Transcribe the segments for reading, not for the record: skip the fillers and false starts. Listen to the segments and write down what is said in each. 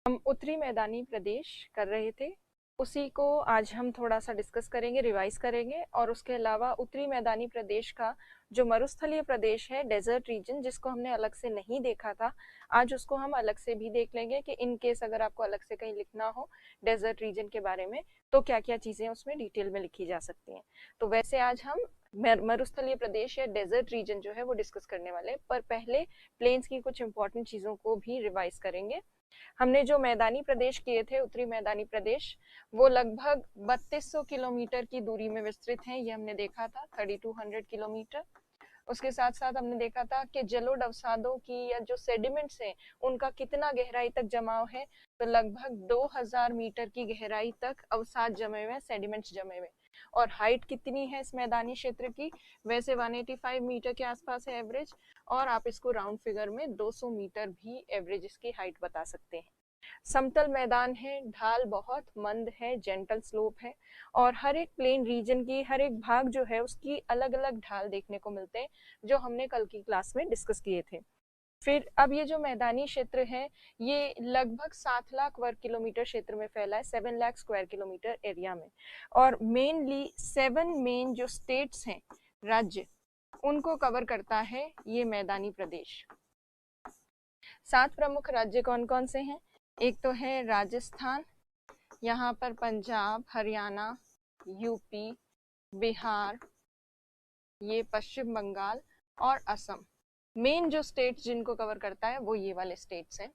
हम उत्तरी मैदानी प्रदेश कर रहे थे, उसी को आज हम थोड़ा सा डिस्कस करेंगे, रिवाइज करेंगे। और उसके अलावा उत्तरी मैदानी प्रदेश का जो मरुस्थलीय प्रदेश है, डेजर्ट रीजन, जिसको हमने अलग से नहीं देखा था, आज उसको हम अलग से भी देख लेंगे कि इन केस अगर आपको अलग से कहीं लिखना हो डेजर्ट रीजन के बारे में तो क्या क्या चीजें उसमें डिटेल में लिखी जा सकती हैं। तो वैसे आज हम मरुस्थलीय प्रदेश या डेजर्ट रीजन जो है वो डिस्कस करने वाले, पर पहले प्लेन्स की कुछ इंपॉर्टेंट चीजों को भी रिवाइज करेंगे। हमने जो मैदानी प्रदेश किए थे, उत्तरी मैदानी प्रदेश, वो लगभग 3200 किलोमीटर की दूरी में विस्तृत हैं, ये हमने देखा था, 3200 किलोमीटर। उसके साथ साथ हमने देखा था कि जलोढ़ अवसादों की या जो सेडिमेंट्स हैं उनका कितना गहराई तक जमाव है, तो लगभग 2000 मीटर की गहराई तक अवसाद जमे हुए, सेडिमेंट्स जमे हुए। और हाइट कितनी है इस मैदानी क्षेत्र की, वैसे 185 मीटर के आसपास है एवरेज, और आप इसको राउंड फिगर में 200 मीटर भी एवरेज इसकी हाइट बता सकते हैं। समतल मैदान है, ढाल बहुत मंद है, जेंटल स्लोप है, और हर एक प्लेन रीजन की हर एक भाग जो है उसकी अलग अलग ढाल देखने को मिलते हैं, जो हमने कल की क्लास में डिस्कस किए थे। फिर अब ये जो मैदानी क्षेत्र है ये लगभग 7 लाख वर्ग किलोमीटर क्षेत्र में फैला है, 7 लाख स्क्वायर किलोमीटर एरिया में। और मेनली 7 मेन जो स्टेट्स हैं, राज्य, उनको कवर करता है ये मैदानी प्रदेश। 7 प्रमुख राज्य कौन कौन से हैं? एक तो है राजस्थान, यहाँ पर पंजाब, हरियाणा, यूपी, बिहार, ये पश्चिम बंगाल और असम। मेन जो स्टेट्स जिनको कवर करता है वो ये वाले स्टेट्स हैं,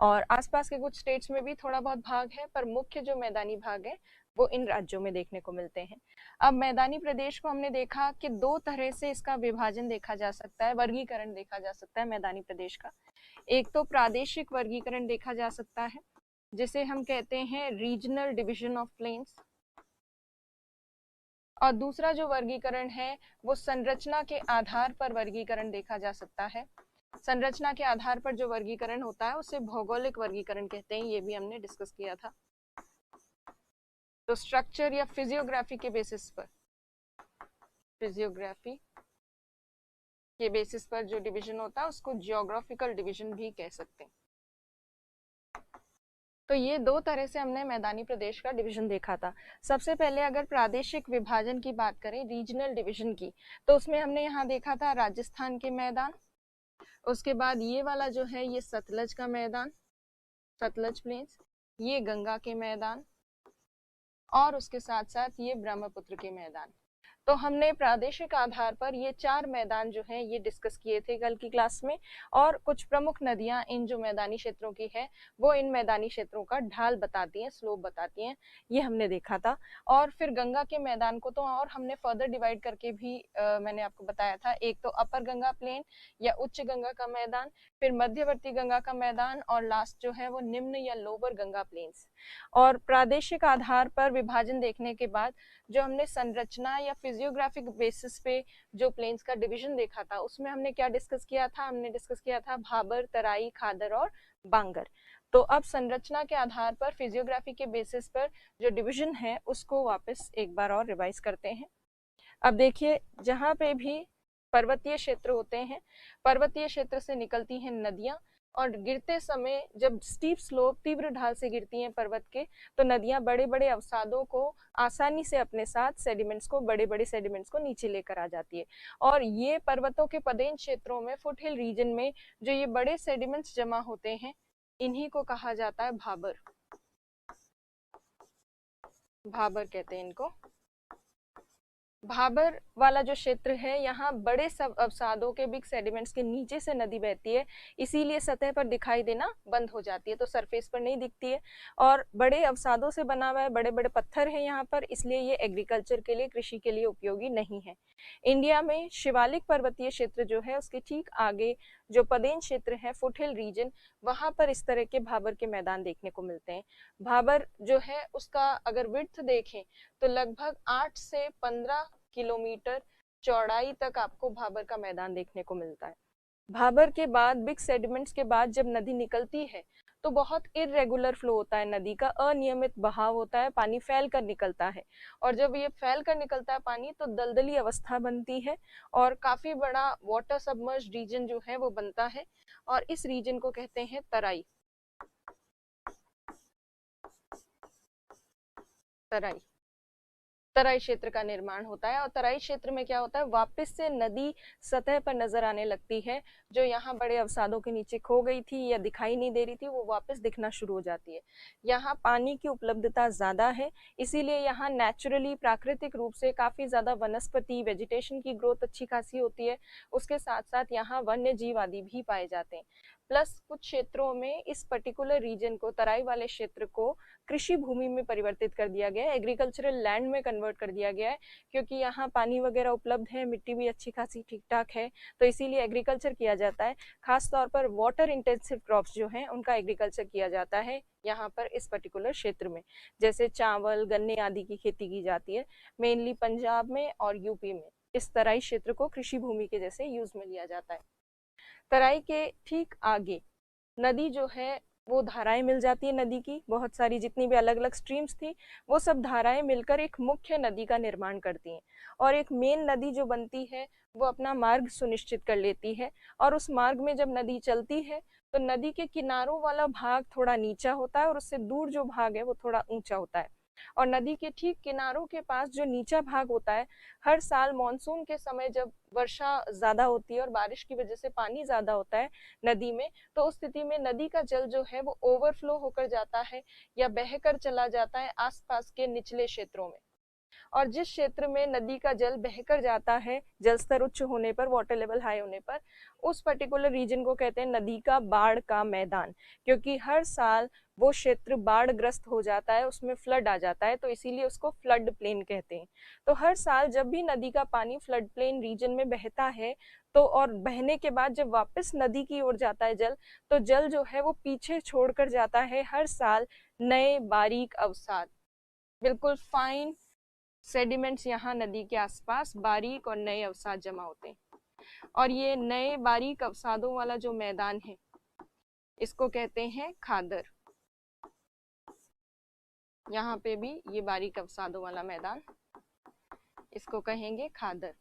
और आसपास के कुछ स्टेट्स में भी थोड़ा बहुत भाग है, पर मुख्य जो मैदानी भाग है वो इन राज्यों में देखने को मिलते हैं। अब मैदानी प्रदेश को हमने देखा कि दो तरह से इसका विभाजन देखा जा सकता है, वर्गीकरण देखा जा सकता है मैदानी प्रदेश का। एक तो प्रादेशिक वर्गीकरण देखा जा सकता है, जिसे हम कहते हैं रीजनल डिवीजन ऑफ प्लेन्स, और दूसरा जो वर्गीकरण है वो संरचना के आधार पर वर्गीकरण देखा जा सकता है। संरचना के आधार पर जो वर्गीकरण होता है उसे भौगोलिक वर्गीकरण कहते हैं, ये भी हमने डिस्कस किया था। तो स्ट्रक्चर या फिजियोग्राफी के बेसिस पर, फिजियोग्राफी के बेसिस पर जो डिवीजन होता है उसको जियोग्राफिकल डिवीजन भी कह सकते हैं। तो ये दो तरह से हमने मैदानी प्रदेश का डिवीजन देखा था। सबसे पहले अगर प्रादेशिक विभाजन की बात करें, रीजनल डिवीजन की, तो उसमें हमने यहाँ देखा था राजस्थान के मैदान, उसके बाद ये वाला जो है ये सतलज का मैदान, सतलज प्लेन्स, ये गंगा के मैदान, और उसके साथ साथ ये ब्रह्मपुत्र के मैदान। तो हमने प्रादेशिक आधार पर ये 4 मैदान जो हैं ये डिस्कस किए थे कल की क्लास में, और कुछ प्रमुख नदियां इन जो मैदानी क्षेत्रों की है वो इन मैदानी क्षेत्रों का ढाल बताती हैं, स्लोप बताती हैं, ये हमने देखा था। और फिर गंगा के मैदान को तो और हमने फर्दर डिवाइड करके भी मैंने आपको बताया था, एक तो अपर गंगा प्लेन या उच्च गंगा का मैदान, फिर मध्यवर्ती गंगा का मैदान, और लास्ट जो है वो निम्न या लोअर गंगा प्लेन्स। और प्रादेशिक आधार पर विभाजन देखने के बाद जो हमने संरचना या फिजियोग्राफिक बेसिस पे जो प्लेन्स का डिवीजन देखा था, उसमें हमने क्या डिस्कस किया था? हमने डिस्कस किया था भाबर, तराई, खादर और बांगर। तो अब संरचना के आधार पर, फिजियोग्राफी के बेसिस पर जो डिवीजन है उसको वापस एक बार और रिवाइज करते हैं। अब देखिए, जहाँ पे भी पर्वतीय क्षेत्र होते हैं, पर्वतीय क्षेत्र से निकलती हैं नदियां, और गिरते समय जब स्टीप स्लोप, तीव्र ढाल से गिरती हैं पर्वत के, तो नदियां बड़े बड़े अवसादों को आसानी से अपने साथ, सेडिमेंट्स को, बड़े बड़े सेडिमेंट्स को नीचे लेकर आ जाती है। और ये पर्वतों के पदेन क्षेत्रों में, फुटहिल रीजन में जो ये बड़े सेडिमेंट्स जमा होते हैं, इन्हीं को कहा जाता है भाबर। भाबर कहते हैं इनको। भाबर वाला जो क्षेत्र है, यहाँ बड़े सब अवसादों के, बिग सेडिमेंट्स के नीचे से नदी बहती है, इसीलिए सतह पर दिखाई देना बंद हो जाती है, तो सरफेस पर नहीं दिखती है। और बड़े अवसादों से बना हुआ है, बड़े बड़े पत्थर है यहाँ पर, इसलिए ये एग्रीकल्चर के लिए, कृषि के लिए उपयोगी नहीं है। इंडिया में शिवालिक पर्वतीय क्षेत्र जो है उसके ठीक आगे जो पदेन क्षेत्र है, फुटहिल रीजन, वहां पर इस तरह के भाबर के मैदान देखने को मिलते हैं। भाबर जो है उसका अगर विड्थ देखें तो लगभग 8 से 15 किलोमीटर चौड़ाई तक आपको भाबर का मैदान देखने को मिलता है। भाबर के बाद, बिग सेडिमेंट्स के बाद जब नदी निकलती है तो बहुत इरेगुलर फ्लो होता है, नदी का अनियमित बहाव होता है, पानी फैल कर निकलता है, और जब ये फैल कर निकलता है पानी तो दलदली अवस्था बनती है, और काफी बड़ा वाटर सबमर्ज्ड रीजन जो है वो बनता है, और इस रीजन को कहते हैं तराई। तराई, तराई क्षेत्र का निर्माण होता है। और तराई क्षेत्र में क्या होता है, वापस से नदी सतह पर नजर आने लगती है। जो यहाँ बड़े अवसादों के नीचे खो गई थी या दिखाई नहीं दे रही थी, वो वापस दिखना शुरू हो जाती है। यहाँ पानी की उपलब्धता ज्यादा है, इसीलिए यहाँ नेचुरली प्राकृतिक रूप से काफी ज्यादा वनस्पति वेजिटेशन की ग्रोथ अच्छी खासी होती है। उसके साथ साथ यहाँ वन्य जीव आदि भी पाए जाते हैं। प्लस कुछ क्षेत्रों में इस पर्टिकुलर रीजन को, तराई वाले क्षेत्र को कृषि भूमि में परिवर्तित कर दिया गया है, एग्रीकल्चरल लैंड में कन्वर्ट कर दिया गया है, क्योंकि यहाँ पानी वगैरह उपलब्ध है, मिट्टी भी अच्छी खासी ठीक ठाक है, तो इसीलिए एग्रीकल्चर किया जाता है। खास तौर पर वाटर इंटेंसिव क्रॉप्स जो हैं उनका एग्रीकल्चर किया जाता है यहाँ पर इस पर्टिकुलर क्षेत्र में, जैसे चावल गन्ने आदि की खेती की जाती है मेनली पंजाब में और यूपी में। इस तराई क्षेत्र को कृषि भूमि के जैसे यूज में लिया जाता है। तराई के ठीक आगे नदी जो है वो धाराएं मिल जाती है, नदी की बहुत सारी जितनी भी अलग अलग स्ट्रीम्स थी वो सब धाराएं मिलकर एक मुख्य नदी का निर्माण करती हैं। और एक मेन नदी जो बनती है वो अपना मार्ग सुनिश्चित कर लेती है। और उस मार्ग में जब नदी चलती है तो नदी के किनारों वाला भाग थोड़ा नीचा होता है और उससे दूर जो भाग है वो थोड़ा ऊंचा होता है। और नदी के ठीक किनारों के पास जो नीचा भाग होता है, हर साल मॉनसून के समय जब वर्षा ज्यादा होती है और बारिश की वजह से पानी ज्यादा होता है नदी में, तो उस स्थिति में नदी का जल जो है वो ओवरफ्लो होकर जाता है या बहकर चला जाता है आसपास के निचले क्षेत्रों में। और जिस क्षेत्र में नदी का जल बहकर जाता है जल स्तर उच्च होने पर, वाटर लेवल हाई होने पर, उस पर्टिकुलर रीजन को कहते हैं नदी का बाढ़ का मैदान, क्योंकि हर साल वो क्षेत्र बाढ़ ग्रस्त हो जाता है, उसमें फ्लड आ जाता है, तो इसीलिए उसको फ्लड प्लेन कहते हैं। तो हर साल जब भी नदी का पानी फ्लड प्लेन रीजन में बहता है तो, और बहने के बाद जब वापस नदी की ओर जाता है जल, तो जल जो है वो पीछे छोड़कर जाता है हर साल नए बारीक अवसाद, बिल्कुल फाइन सेडिमेंट्स यहाँ नदी के आसपास बारीक और नए अवसाद जमा होते हैं। और ये नए बारीक अवसादों वाला जो मैदान है इसको कहते हैं खादर। यहाँ पे भी ये बारीक अवसादों वाला मैदान, इसको कहेंगे खादर।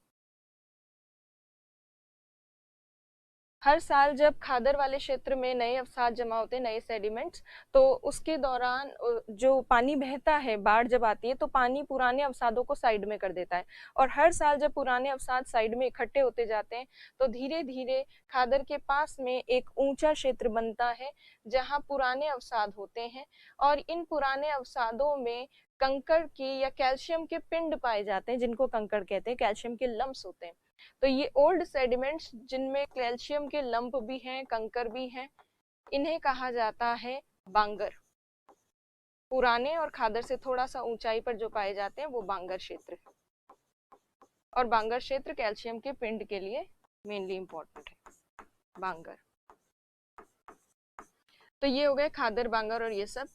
हर साल जब खादर वाले क्षेत्र में नए अवसाद जमा होते हैं, नए सेडिमेंट्स, तो उसके दौरान जो पानी बहता है, बाढ़ जब आती है तो पानी पुराने अवसादों को साइड में कर देता है। और हर साल जब पुराने अवसाद साइड में इकट्ठे होते जाते हैं तो धीरे धीरे खादर के पास में एक ऊंचा क्षेत्र बनता है जहाँ पुराने अवसाद होते हैं। और इन पुराने अवसादों में कंकड़ की या कैल्शियम के पिंड पाए जाते हैं, जिनको कंकड़ कहते हैं, कैल्शियम के लम्प्स होते हैं। तो ये ओल्ड सेडिमेंट्स जिनमें कैल्शियम के लंप भी हैं, कंकर भी हैं, इन्हें कहा जाता है बांगर। पुराने और खादर से थोड़ा सा ऊंचाई पर जो पाए जाते हैं वो बांगर क्षेत्र है। और बांगर क्षेत्र कैल्शियम के पिंड के लिए मेनली इंपॉर्टेंट है, बांगर। तो ये हो गए खादर, बांगर और ये सब।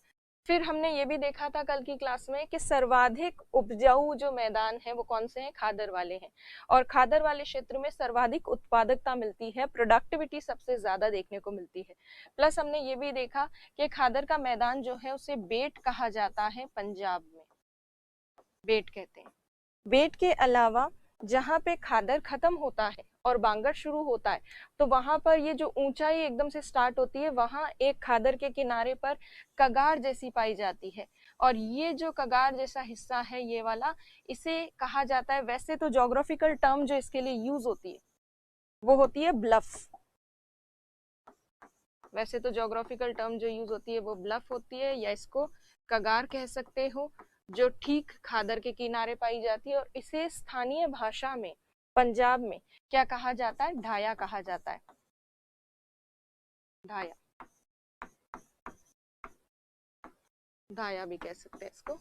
फिर हमने ये भी देखा था कल की क्लास में कि सर्वाधिक उपजाऊ जो मैदान है वो कौन से हैं, खादर वाले हैं। और खादर वाले क्षेत्र में सर्वाधिक उत्पादकता मिलती है, प्रोडक्टिविटी सबसे ज्यादा देखने को मिलती है। प्लस हमने ये भी देखा कि खादर का मैदान जो है उसे बेट कहा जाता है, पंजाब में बेट कहते हैं। बेट के अलावा जहाँ पे खादर खत्म होता है और बांगर शुरू होता है, तो वहां पर ये जो ऊंचाई एकदम से स्टार्ट होती है, वहां एक खादर के किनारे पर कगार जैसी पाई जाती है। और ये जो कगार जैसा हिस्सा है ये वाला, इसे कहा जाता है, वैसे तो ज्योग्राफिकल टर्म जो इसके लिए यूज होती है वो होती है ब्लफ। वैसे तो ज्योग्राफिकल टर्म जो यूज होती है वो ब्लफ होती है, या इसको कगार कह सकते हो, जो ठीक खादर के किनारे पाई जाती है। और इसे स्थानीय भाषा में पंजाब में क्या कहा जाता है, ढाया कहा जाता है, ढाया, ढाया भी कह सकते हैं इसको।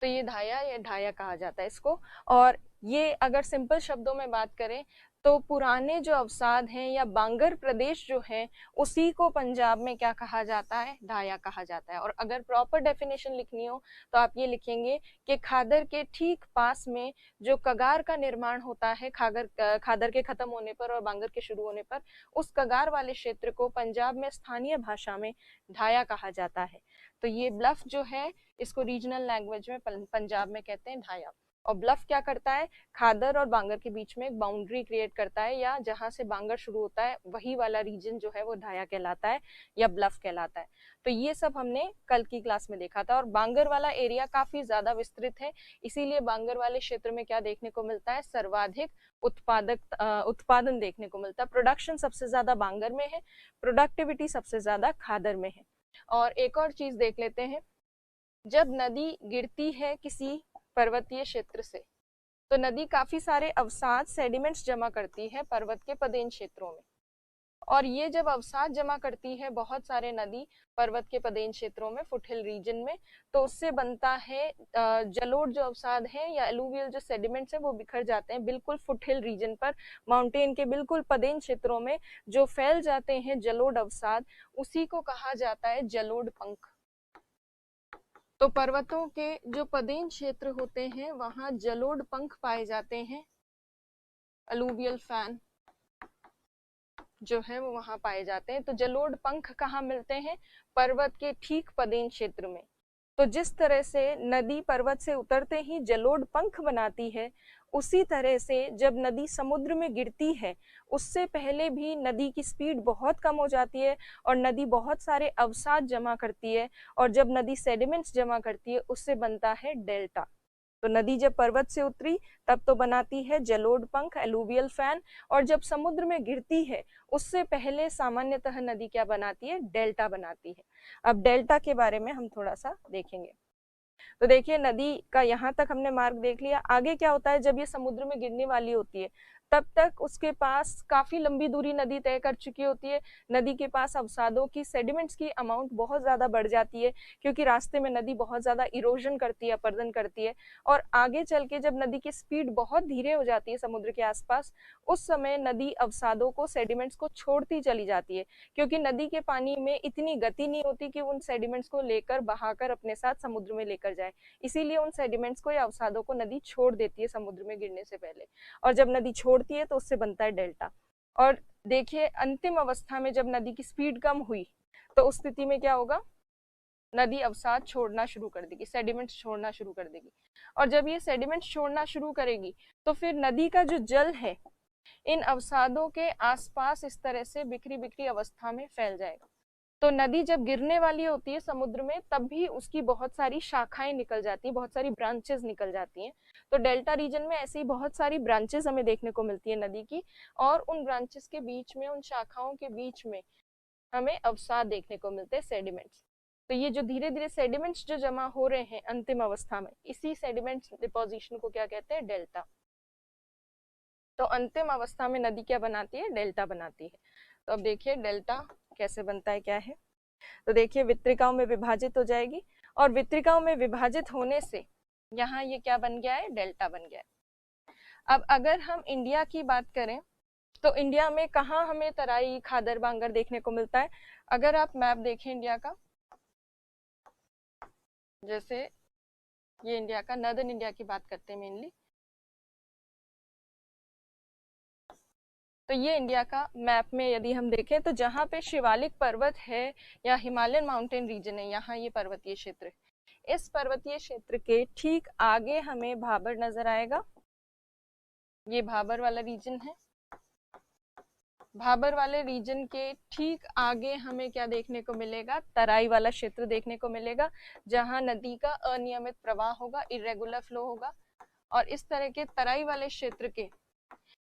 तो ये ढाया या ढाया कहा जाता है इसको। और ये अगर सिंपल शब्दों में बात करें तो पुराने जो अवसाद हैं या बांगर प्रदेश जो है उसी को पंजाब में क्या कहा जाता है, ढाया कहा जाता है। और अगर प्रॉपर डेफिनेशन लिखनी हो तो आप ये लिखेंगे कि खादर के ठीक पास में जो कगार का निर्माण होता है, खादर के खत्म होने पर और बांगर के शुरू होने पर, उस कगार वाले क्षेत्र को पंजाब में स्थानीय भाषा में ढाया कहा जाता है। तो ये ब्लफ जो है इसको रीजनल लैंग्वेज में पंजाब में कहते हैं ढाया। और ब्लफ क्या करता है, खादर और बांगर के बीच में एक बाउंड्री क्रिएट करता है, या जहां से बांगर शुरू होता है वही वाला रीजन जो है वो ढाया कहलाता है या ब्लफ कहलाता है। तो ये सब हमने कल की क्लास में देखा था। और बांगर वाला एरिया काफी ज्यादा विस्तृत है, इसीलिए बांगर वाले क्षेत्र में क्या देखने को मिलता है, सर्वाधिक उत्पादन देखने को मिलता है। प्रोडक्शन सबसे ज्यादा बांगर में है, प्रोडक्टिविटी सबसे ज्यादा खादर में है। और एक और चीज देख लेते हैं, जब नदी गिरती है किसी पर्वतीय क्षेत्र से तो नदी काफी सारे अवसाद सेडिमेंट्स जमा करती है पर्वत के पदेन क्षेत्रों में। और ये जब अवसाद जमा करती है बहुत सारे नदी पर्वत के पदेन क्षेत्रों में, फुटहिल रीजन में, तो उससे बनता है जलोढ़ जो अवसाद है या एलुवियल जो सेडिमेंट्स है वो बिखर जाते हैं बिल्कुल फुटहिल रीजन पर, माउंटेन के बिल्कुल पदेन क्षेत्रों में जो फैल जाते हैं जलोढ़ अवसाद, उसी को कहा जाता है जलोढ़ पंख। तो पर्वतों के जो पदेन क्षेत्र होते हैं वहां जलोढ़ पंख पाए जाते हैं, अलूवियल फैन जो है वो वहां पाए जाते हैं। तो जलोढ़ पंख कहाँ मिलते हैं, पर्वत के ठीक पदेन क्षेत्र में। तो जिस तरह से नदी पर्वत से उतरते ही जलोढ़ पंख बनाती है, उसी तरह से जब नदी समुद्र में गिरती है उससे पहले भी नदी की स्पीड बहुत कम हो जाती है और नदी बहुत सारे अवसाद जमा करती है, और जब नदी सेडिमेंट्स जमा करती है उससे बनता है डेल्टा। तो नदी जब पर्वत से उतरी तब तो बनाती है जलोढ़ पंख, एलुवियल फैन, और जब समुद्र में गिरती है उससे पहले सामान्यतः नदी क्या बनाती है, डेल्टा बनाती है। अब डेल्टा के बारे में हम थोड़ा सा देखेंगे। तो देखिए नदी का यहाँ तक हमने मार्ग देख लिया। आगे क्या होता है, जब ये समुद्र में गिरने वाली होती है तब तक उसके पास काफी लंबी दूरी नदी तय कर चुकी होती है। नदी के पास अवसादों की, सेडिमेंट्स की अमाउंट बहुत ज्यादा बढ़ जाती है, क्योंकि रास्ते में नदी बहुत ज्यादा इरोजन करती है, अपरदन करती है। और आगे चल के जब नदी की स्पीड बहुत धीरे हो जाती है समुद्र के आसपास, उस समय नदी अवसादों को, सेडिमेंट्स को छोड़ती चली जाती है, क्योंकि नदी के पानी में इतनी गति नहीं होती कि उन सेडिमेंट्स को लेकर बहाकर अपने साथ समुद्र में लेकर जाए। इसीलिए उन सेडिमेंट्स को या अवसादों को नदी छोड़ देती है समुद्र में गिरने से पहले, और जब नदी छोड़ती है तो उससे बनता है डेल्टा। और देखिए अंतिम अवस्था में जब नदी की स्पीड कम हुई तो उस स्थिति में क्या होगा, नदी अवसाद छोड़ना शुरू कर देगी, सेडिमेंट्स छोड़ना शुरू कर देगी। और जब ये सेडिमेंट्स छोड़ना शुरू करेगी तो फिर नदी का जो जल है इन अवसादों के आसपास इस तरह से बिखरी बिखरी अवस्था में फैल जाएगा। तो नदी जब गिरने वाली होती है समुद्र में तब भी उसकी बहुत सारी शाखाएं निकल जाती हैं, बहुत सारी ब्रांचेस निकल जाती हैं। तो डेल्टा रीजन में ऐसी बहुत सारी ब्रांचेस हमें देखने को मिलती है नदी की, और उन ब्रांचेस के बीच में, उन शाखाओं के बीच में हमें अवसाद देखने को मिलते हैं, सेडिमेंट्स। तो ये जो धीरे धीरे सेडिमेंट्स जो जमा हो रहे हैं अंतिम अवस्था में, इसी सेडिमेंट्स डिपोजिशन को क्या कहते हैं, डेल्टा। तो अंतिम अवस्था में नदी क्या बनाती है, डेल्टा बनाती है। तो अब देखिए डेल्टा कैसे बनता है, क्या है। तो देखिए वितरिकाओं में विभाजित हो जाएगी, और वितरिकाओं में विभाजित होने से यहाँ ये क्या बन गया है, डेल्टा बन गया है। अब अगर हम इंडिया की बात करें तो इंडिया में कहाँ हमें तराई, खादर, बांगर देखने को मिलता है। अगर आप मैप देखें इंडिया का, जैसे ये इंडिया का नॉर्दर्न इंडिया की बात करते हैं मेनली, तो ये इंडिया का मैप में यदि हम देखें तो जहाँ पे शिवालिक पर्वत है या हिमालयन माउंटेन रीजन है, यहाँ ये पर्वतीय क्षेत्र है। इस पर्वतीय क्षेत्र के ठीक आगे हमें भाबर नजर आएगा, ये भाबर वाला रीजन है। भाबर वाले रीजन के ठीक आगे हमें क्या देखने को मिलेगा, तराई वाला क्षेत्र देखने को मिलेगा, जहाँ नदी का अनियमित प्रवाह होगा, इरेगुलर फ्लो होगा। और इस तरह के तराई वाले क्षेत्र के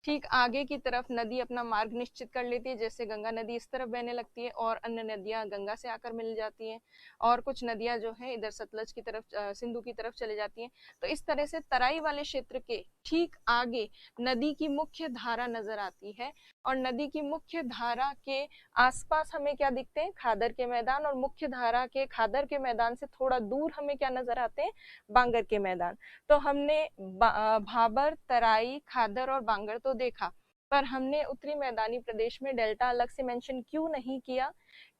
ठीक आगे की तरफ नदी अपना मार्ग निश्चित कर लेती है, जैसे गंगा नदी इस तरफ बहने लगती है और अन्य नदियां गंगा से आकर मिल जाती हैं, और कुछ नदियां जो है इधर सतलज की तरफ, सिंधु की तरफ चले जाती हैं। तो इस तरह से तराई वाले क्षेत्र के ठीक आगे नदी की मुख्य धारा नजर आती है, और नदी की मुख्य धारा के आसपास हमें क्या दिखते हैं, खादर के मैदान, और मुख्य धारा के खादर के मैदान से थोड़ा दूर हमें क्या नजर आते हैं, बांगर के मैदान। तो हमने भाबर, तराई, खादर और बांगर तो देखा, पर हमने उत्तरी मैदानी प्रदेश में डेल्टा अलग से मेंशन क्यों नहीं किया,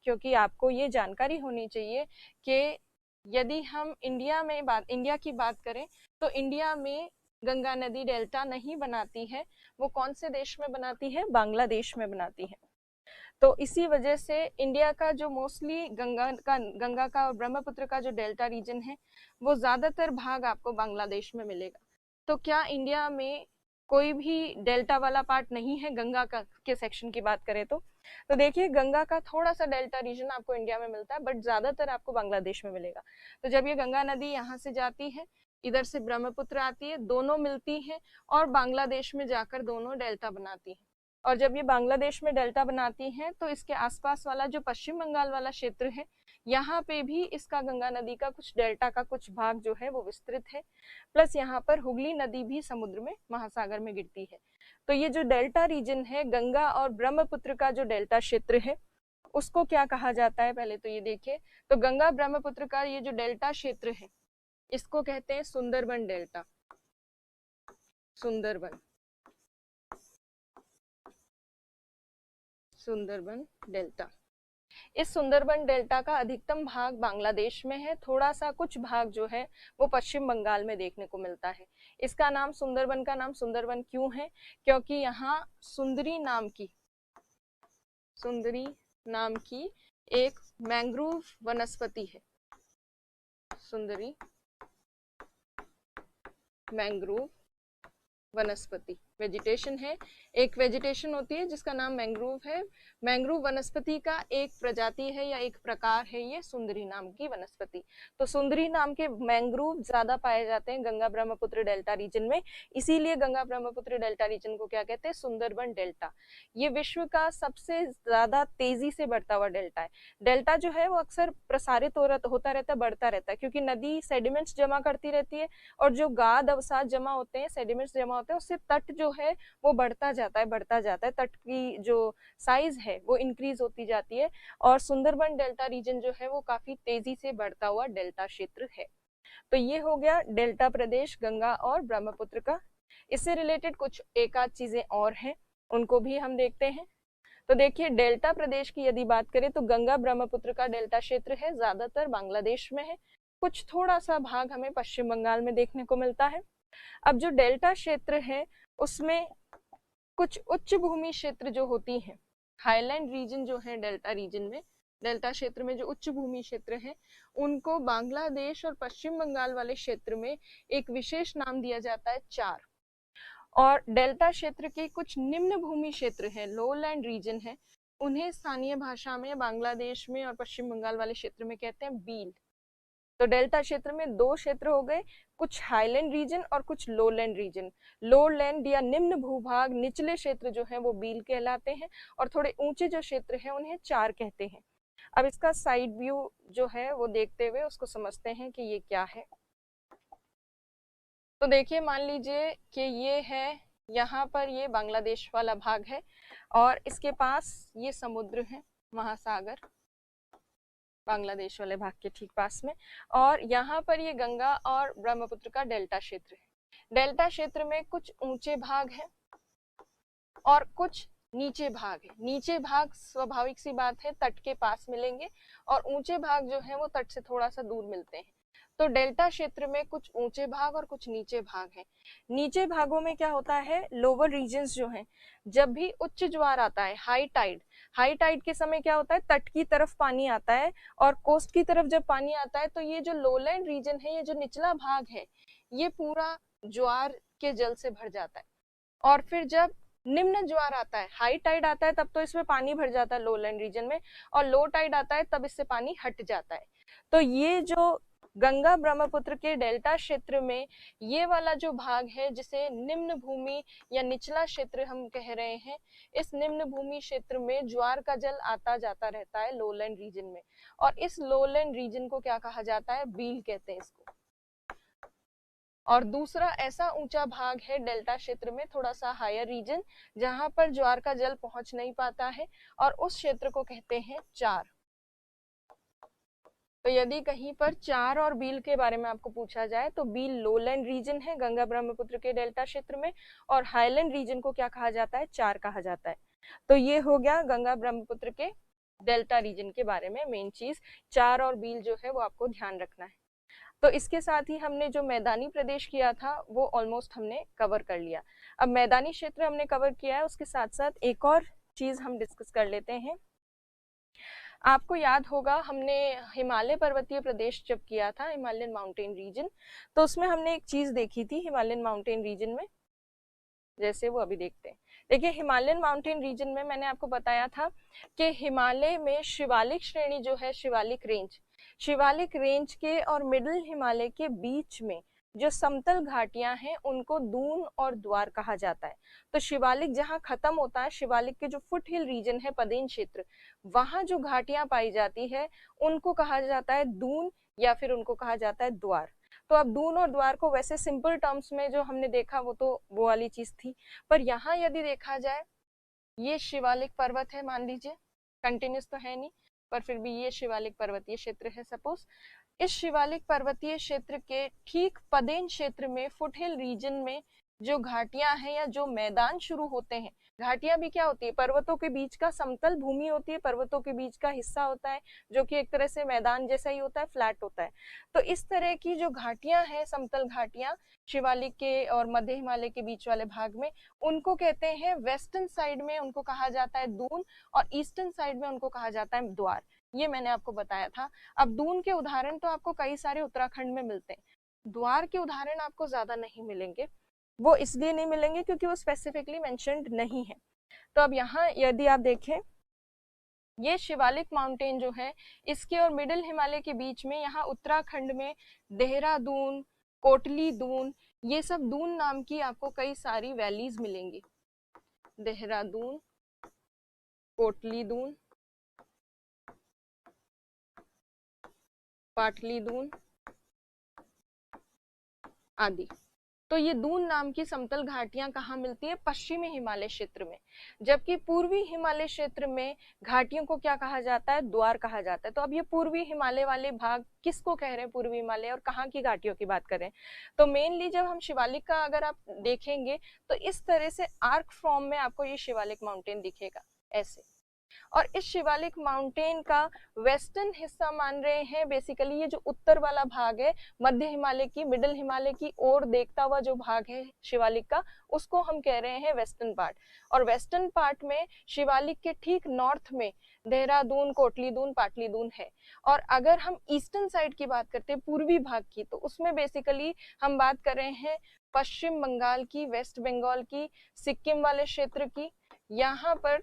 क्योंकि आपको ये जानकारी होनी चाहिए कि यदि हम इंडिया की बात करें तो इंडिया में गंगा नदी डेल्टा नहीं बनाती है, वो कौन से देश में बनाती है, बांग्लादेश में बनाती है। तो इसी वजह से इंडिया का जो मोस्टली गंगा का और ब्रह्मपुत्र का जो डेल्टा रीजन है वो ज्यादातर भाग आपको बांग्लादेश में मिलेगा। तो क्या इंडिया में कोई भी डेल्टा वाला पार्ट नहीं है गंगा का के सेक्शन की बात करें तो देखिए गंगा का थोड़ा सा डेल्टा रीजन आपको इंडिया में मिलता है, बट ज्यादातर आपको बांग्लादेश में मिलेगा। तो जब ये गंगा नदी यहाँ से जाती है, इधर से ब्रह्मपुत्र आती है, दोनों मिलती हैं और बांग्लादेश में जाकर दोनों डेल्टा बनाती हैं। और जब ये बांग्लादेश में डेल्टा बनाती हैं तो इसके आसपास वाला जो पश्चिम बंगाल वाला क्षेत्र है, यहाँ पे भी इसका गंगा नदी का कुछ डेल्टा का कुछ भाग जो है वो विस्तृत है। प्लस यहाँ पर हुगली नदी भी समुद्र में, महासागर में गिरती है। तो ये जो डेल्टा रीजन है, गंगा और ब्रह्मपुत्र का जो डेल्टा क्षेत्र है, उसको क्या कहा जाता है पहले तो ये देखिए। तो गंगा ब्रह्मपुत्र का ये जो डेल्टा क्षेत्र है, इसको कहते हैं सुंदरबन डेल्टा। सुंदरबन डेल्टा। इस सुंदरबन डेल्टा का अधिकतम भाग बांग्लादेश में है, थोड़ा सा कुछ भाग जो है वो पश्चिम बंगाल में देखने को मिलता है। इसका नाम सुंदरबन का नाम सुंदरबन क्यों है? क्योंकि यहाँ सुंदरी नाम की एक मैंग्रोव वनस्पति है। सुंदरी मैंग्रोव वनस्पति वेजिटेशन है, एक वेजिटेशन होती है जिसका नाम मैंग्रोव है। मैंग्रोव वनस्पति का एक प्रजाति है या एक प्रकार है ये सुंदरी नाम की वनस्पति। तो सुंदरी नाम के मैंग्रोव ज्यादा पाए जाते हैं गंगा ब्रह्मपुत्र डेल्टा रीजन में, इसीलिए गंगा ब्रह्मपुत्र डेल्टा रीजन को क्या कहते हैं? सुंदरबन डेल्टा। ये विश्व का सबसे ज्यादा तेजी से बढ़ता हुआ डेल्टा है। डेल्टा जो है वो अक्सर प्रसारित होता रहता है, बढ़ता रहता है, क्योंकि नदी सेडिमेंट्स जमा करती रहती है और जो गाद अवसाद जमा होते हैं, सेडिमेंट्स जमा होते हैं, उससे तट जो है वो बढ़ता जाता है। तट की जो साइज है वो इंक्रीज होती जाती है और सुंदरबन डेल्टा रीजन जो है वो काफी तेजी से बढ़ता हुआ डेल्टा क्षेत्र है। तो ये हो गया डेल्टा प्रदेश गंगा और ब्रह्मपुत्र का। इससे रिलेटेड कुछ एक आध चीजें और हैं, उनको भी हम देखते हैं। तो देखिए डेल्टा प्रदेश की यदि बात करें तो गंगा ब्रह्मपुत्र का डेल्टा क्षेत्र है, ज्यादातर बांग्लादेश में है, कुछ थोड़ा सा भाग हमें पश्चिम बंगाल में देखने को मिलता है। अब जो डेल्टा क्षेत्र है उसमें कुछ उच्च भूमि क्षेत्र जो होती हैं, हाईलैंड रीजन जो है डेल्टा रीजन में, डेल्टा क्षेत्र में जो उच्च भूमि क्षेत्र है, उनको बांग्लादेश और पश्चिम बंगाल वाले क्षेत्र में एक विशेष नाम दिया जाता है चार। और डेल्टा क्षेत्र के कुछ निम्न भूमि क्षेत्र है, लोलैंड रीजन है, उन्हें स्थानीय भाषा में बांग्लादेश में और पश्चिम बंगाल वाले क्षेत्र में कहते हैं बील। तो डेल्टा क्षेत्र में दो क्षेत्र हो गए, कुछ हाईलैंड रीजन और कुछ लोलैंड रीजन। लोलैंड या निम्न भूभाग निचले क्षेत्र जो है वो बील कहलाते हैं और थोड़े ऊंचे जो क्षेत्र है उन्हें चार कहते हैं। अब इसका साइड व्यू जो है वो देखते हुए उसको समझते हैं कि ये क्या है। तो देखिए मान लीजिए कि ये है, यहाँ पर ये बांग्लादेश वाला भाग है और इसके पास ये समुद्र है, महासागर, बांग्लादेश वाले भाग के ठीक पास में, और यहाँ पर ये गंगा और ब्रह्मपुत्र का डेल्टा क्षेत्र है। डेल्टा क्षेत्र में कुछ ऊंचे भाग है और कुछ नीचे भाग है। नीचे भाग स्वाभाविक सी बात है तट के पास मिलेंगे और ऊंचे भाग जो है वो तट से थोड़ा सा दूर मिलते हैं। तो डेल्टा क्षेत्र में कुछ ऊंचे भाग और कुछ नीचे भाग हैं। नीचे भागों में क्या होता है, लोअर रीजन्स जो हैं, जब भी उच्च ज्वार आता है, हाई टाइड के समय क्या होता है, तट की तरफ पानी आता है और कोस्ट की तरफ जब पानी आता है तो ये जो लोलैंड रीजन है, ये जो निचला भाग है, ये पूरा ज्वार के जल से भर जाता है। और फिर जब निम्न ज्वार आता है, हाई टाइड आता है, तब तो इसमें पानी भर जाता है लोलैंड रीजन में, और लो टाइड आता है तब इससे पानी हट जाता है। तो ये जो गंगा ब्रह्मपुत्र के डेल्टा क्षेत्र में ये वाला जो भाग है जिसे निम्न भूमि या निचला क्षेत्र हम कह रहे हैं, इस निम्न भूमि क्षेत्र में ज्वार का जल आता जाता रहता है लोलैंड रीजन में, और इस लोलैंड रीजन को क्या कहा जाता है, बील कहते हैं इसको। और दूसरा ऐसा ऊंचा भाग है डेल्टा क्षेत्र में, थोड़ा सा हायर रीजन, जहां पर ज्वार का जल पहुंच नहीं पाता है और उस क्षेत्र को कहते हैं चार। तो यदि कहीं पर चार और बील के बारे में आपको पूछा जाए तो बील लोलैंड रीजन है गंगा ब्रह्मपुत्र के डेल्टा क्षेत्र में, और हाईलैंड रीजन को क्या कहा जाता है, चार कहा जाता है। तो ये हो गया गंगा ब्रह्मपुत्र के डेल्टा रीजन के बारे में मेन चीज, चार और बील जो है वो आपको ध्यान रखना है। तो इसके साथ ही हमने जो मैदानी प्रदेश किया था वो ऑलमोस्ट हमने कवर कर लिया। अब मैदानी क्षेत्र हमने कवर किया है, उसके साथ साथ एक और चीज हम डिस्कस कर लेते हैं। आपको याद होगा हमने हिमालय पर्वतीय प्रदेश जब किया था, हिमालयन माउंटेन रीजन, तो उसमें हमने एक चीज देखी थी हिमालयन माउंटेन रीजन में, जैसे वो अभी देखते हैं। देखिए हिमालयन माउंटेन रीजन में मैंने आपको बताया था कि हिमालय में शिवालिक श्रेणी जो है, शिवालिक रेंज के और मिडिल हिमालय के बीच में जो समतल घाटियां हैं उनको दून और द्वार कहा जाता है। तो शिवालिक जहां खत्म होता है, शिवालिक के जो फुट हिल रीजन है, पदेन क्षेत्र, वहां जो घाटियां पाई जाती है उनको कहा जाता है दून या फिर उनको कहा जाता है द्वार। तो अब दून और द्वार को वैसे सिंपल टर्म्स में जो हमने देखा वो तो वो वाली चीज थी, पर यहाँ यदि देखा जाए, ये शिवालिक पर्वत है मान लीजिए, कंटिन्यूस तो है नहीं पर फिर भी ये शिवालिक पर्वतीय क्षेत्र है सपोज। इस शिवालिक पर्वतीय क्षेत्र के ठीक पदेन क्षेत्र में, फुटहिल रीजन में जो घाटियां हैं या जो मैदान शुरू होते हैं, घाटियां भी क्या होती है, पर्वतों के बीच का समतल भूमि होती है, पर्वतों के बीच का हिस्सा होता है जो कि एक तरह से मैदान जैसा ही होता है, फ्लैट होता है। तो इस तरह की जो घाटियां हैं, समतल घाटियां शिवालिक के और मध्य हिमालय के बीच वाले भाग में, उनको कहते हैं, वेस्टर्न साइड में उनको कहा जाता है दून और ईस्टर्न साइड में उनको कहा जाता है द्वार। ये मैंने आपको बताया था। अब दून के उदाहरण तो आपको कई सारे उत्तराखंड में मिलते हैं, द्वार के उदाहरण आपको ज्यादा नहीं मिलेंगे। वो इसलिए नहीं मिलेंगे क्योंकि वो स्पेसिफिकली मेंशन्ड नहीं है। तो अब यहाँ यदि आप देखें, ये शिवालिक माउंटेन जो है, इसके और मिडिल हिमालय के बीच में यहाँ उत्तराखंड में देहरादून, कोटली दून, ये सब दून नाम की आपको कई सारी वैलीज मिलेंगी। देहरादून, कोटली दून, पाटली दून आदि। तो ये दून नाम की समतल घाटियां कहाँ मिलती है, पश्चिमी हिमालय क्षेत्र में, जबकि पूर्वी हिमालय क्षेत्र में घाटियों को क्या कहा जाता है, द्वार कहा जाता है। तो अब ये पूर्वी हिमालय वाले भाग किसको कह रहे हैं, पूर्वी हिमालय, और कहाँ की घाटियों की बात करें, तो मेनली जब हम शिवालिक का अगर आप देखेंगे तो इस तरह से आर्क फॉर्म में आपको ये शिवालिक माउंटेन दिखेगा ऐसे। और इस शिवालिक माउंटेन का वेस्टर्न हिस्सा मान रहे हैं बेसिकली, ये जो उत्तर वाला भाग है, मध्य हिमालय की, मिडिल हिमालय की ओर देखता हुआ जो भाग है शिवालिक का, उसको हम कह रहे हैं वेस्टर्न पार्ट। और वेस्टर्न पार्ट में शिवालिक के ठीक नॉर्थ में देहरादून, कोटली दून, पाटली दून है। और अगर हम ईस्टर्न साइड की बात करते हैं, पूर्वी भाग की, तो उसमें बेसिकली हम बात कर रहे हैं पश्चिम बंगाल की, वेस्ट बंगाल की, सिक्किम वाले क्षेत्र की। यहाँ पर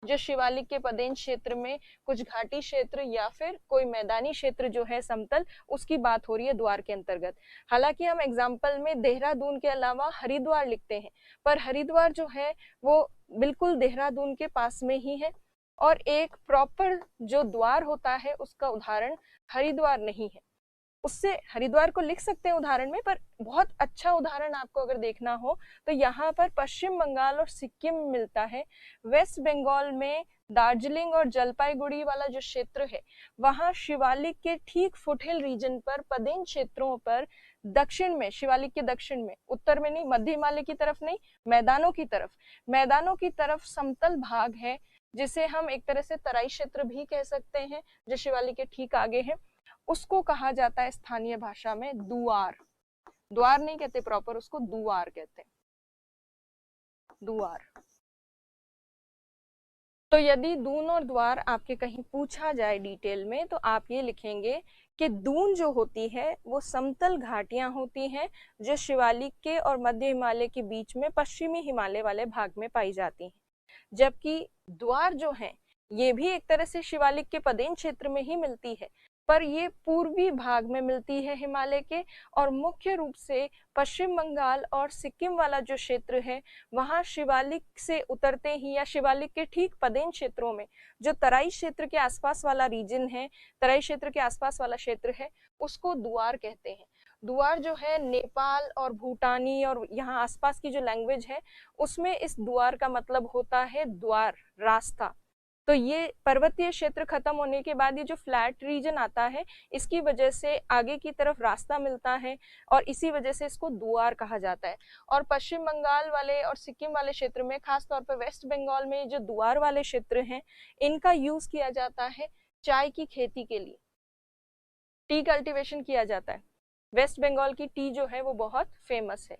जो शिवालिक के पदेन क्षेत्र में कुछ घाटी क्षेत्र या फिर कोई मैदानी क्षेत्र जो है समतल, उसकी बात हो रही है द्वार के अंतर्गत। हालांकि हम एग्जाम्पल में देहरादून के अलावा हरिद्वार लिखते हैं, पर हरिद्वार जो है वो बिल्कुल देहरादून के पास में ही है, और एक प्रॉपर जो द्वार होता है उसका उदाहरण हरिद्वार नहीं है। उससे हरिद्वार को लिख सकते हैं उदाहरण में, पर बहुत अच्छा उदाहरण आपको अगर देखना हो तो यहाँ पर पश्चिम बंगाल और सिक्किम मिलता है। वेस्ट बंगाल में दार्जिलिंग और जलपाईगुड़ी वाला जो क्षेत्र है, वहां शिवालिक के ठीक फुटहिल रीजन पर, पदेन क्षेत्रों पर, दक्षिण में, शिवालिक के दक्षिण में, उत्तर में नहीं, मध्य हिमालय की तरफ नहीं, मैदानों की तरफ समतल भाग है, जिसे हम एक तरह से तराई क्षेत्र भी कह सकते हैं, जो शिवालिक के ठीक आगे है। उसको कहा जाता है स्थानीय भाषा में दुआर। द्वार नहीं कहते प्रॉपर, उसको दुआर कहते हैं, दुआर। तो यदि दून और द्वार आपके कहीं पूछा जाए डिटेल में, तो आप ये लिखेंगे कि दून जो होती है वो समतल घाटियां होती हैं जो शिवालिक के और मध्य हिमालय के बीच में पश्चिमी हिमालय वाले भाग में पाई जाती हैं, जबकि द्वार जो है ये भी एक तरह से शिवालिक के पदेन क्षेत्र में ही मिलती है, पर ये पूर्वी भाग में मिलती है हिमालय के, और मुख्य रूप से पश्चिम बंगाल और सिक्किम वाला जो क्षेत्र है, वहां शिवालिक से उतरते ही या शिवालिक के ठीक पदेन क्षेत्रों में जो तराई क्षेत्र के आसपास वाला रीजन है, तराई क्षेत्र के आसपास वाला क्षेत्र है, उसको दुआर कहते हैं। दुआर जो है नेपाल और भूटानी और यहाँ आसपास की जो लैंग्वेज है, उसमें इस दुआर का मतलब होता है द्वार, रास्ता। तो ये पर्वतीय क्षेत्र खत्म होने के बाद ये जो फ्लैट रीजन आता है, इसकी वजह से आगे की तरफ रास्ता मिलता है, और इसी वजह से इसको दुआर कहा जाता है। और पश्चिम बंगाल वाले और सिक्किम वाले क्षेत्र में, खास तौर पर वेस्ट बंगाल में जो दुआर वाले क्षेत्र हैं, इनका यूज किया जाता है चाय की खेती के लिए, टी कल्टीवेशन किया जाता है। वेस्ट बंगाल की टी जो है वो बहुत फेमस है।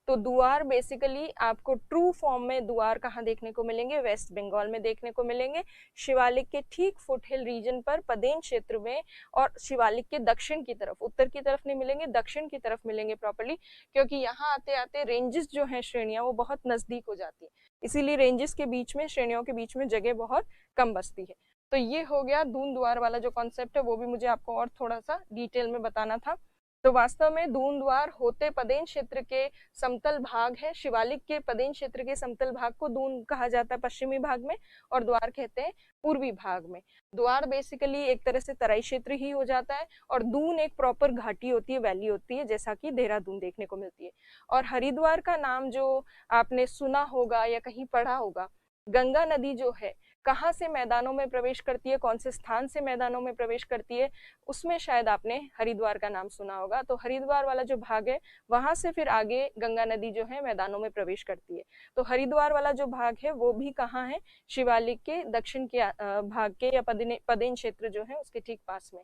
तो दुआर बेसिकली आपको ट्रू फॉर्म में दुआर कहाँ देखने को मिलेंगे, वेस्ट बंगाल में देखने को मिलेंगे, शिवालिक के ठीक फुटहिल रीजन पर पदेन क्षेत्र में, और शिवालिक के दक्षिण की तरफ, उत्तर की तरफ नहीं मिलेंगे, दक्षिण की तरफ मिलेंगे प्रॉपर्ली, क्योंकि यहाँ आते आते रेंजेस जो हैं श्रेणियां वो बहुत नजदीक हो जाती है, इसीलिए रेंजेस के बीच में, श्रेणियों के बीच में जगह बहुत कम बचती है। तो ये हो गया दून दुआर वाला जो कॉन्सेप्ट है, वो भी मुझे आपको और थोड़ा सा डिटेल में बताना था। तो वास्तव में दून द्वार होते पदेन क्षेत्र के समतल भाग है, शिवालिक के पदेन क्षेत्र के समतल भाग को दून कहा जाता है पश्चिमी भाग में, और द्वार कहते हैं पूर्वी भाग में। द्वार बेसिकली एक तरह से तराई क्षेत्र ही हो जाता है, और दून एक प्रॉपर घाटी होती है, वैली होती है, जैसा कि देहरादून देखने को मिलती है। और हरिद्वार का नाम जो आपने सुना होगा या कहीं पढ़ा होगा, गंगा नदी जो है कहाँ से मैदानों में प्रवेश करती है, कौन से स्थान से मैदानों में प्रवेश करती है, उसमें शायद आपने हरिद्वार का नाम सुना होगा। तो हरिद्वार वाला जो भाग है वहां से फिर आगे गंगा नदी जो है मैदानों में प्रवेश करती है। तो हरिद्वार वाला जो भाग है वो भी कहाँ है, शिवालिक के दक्षिण के भाग के या पदेन क्षेत्र जो है उसके ठीक पास में।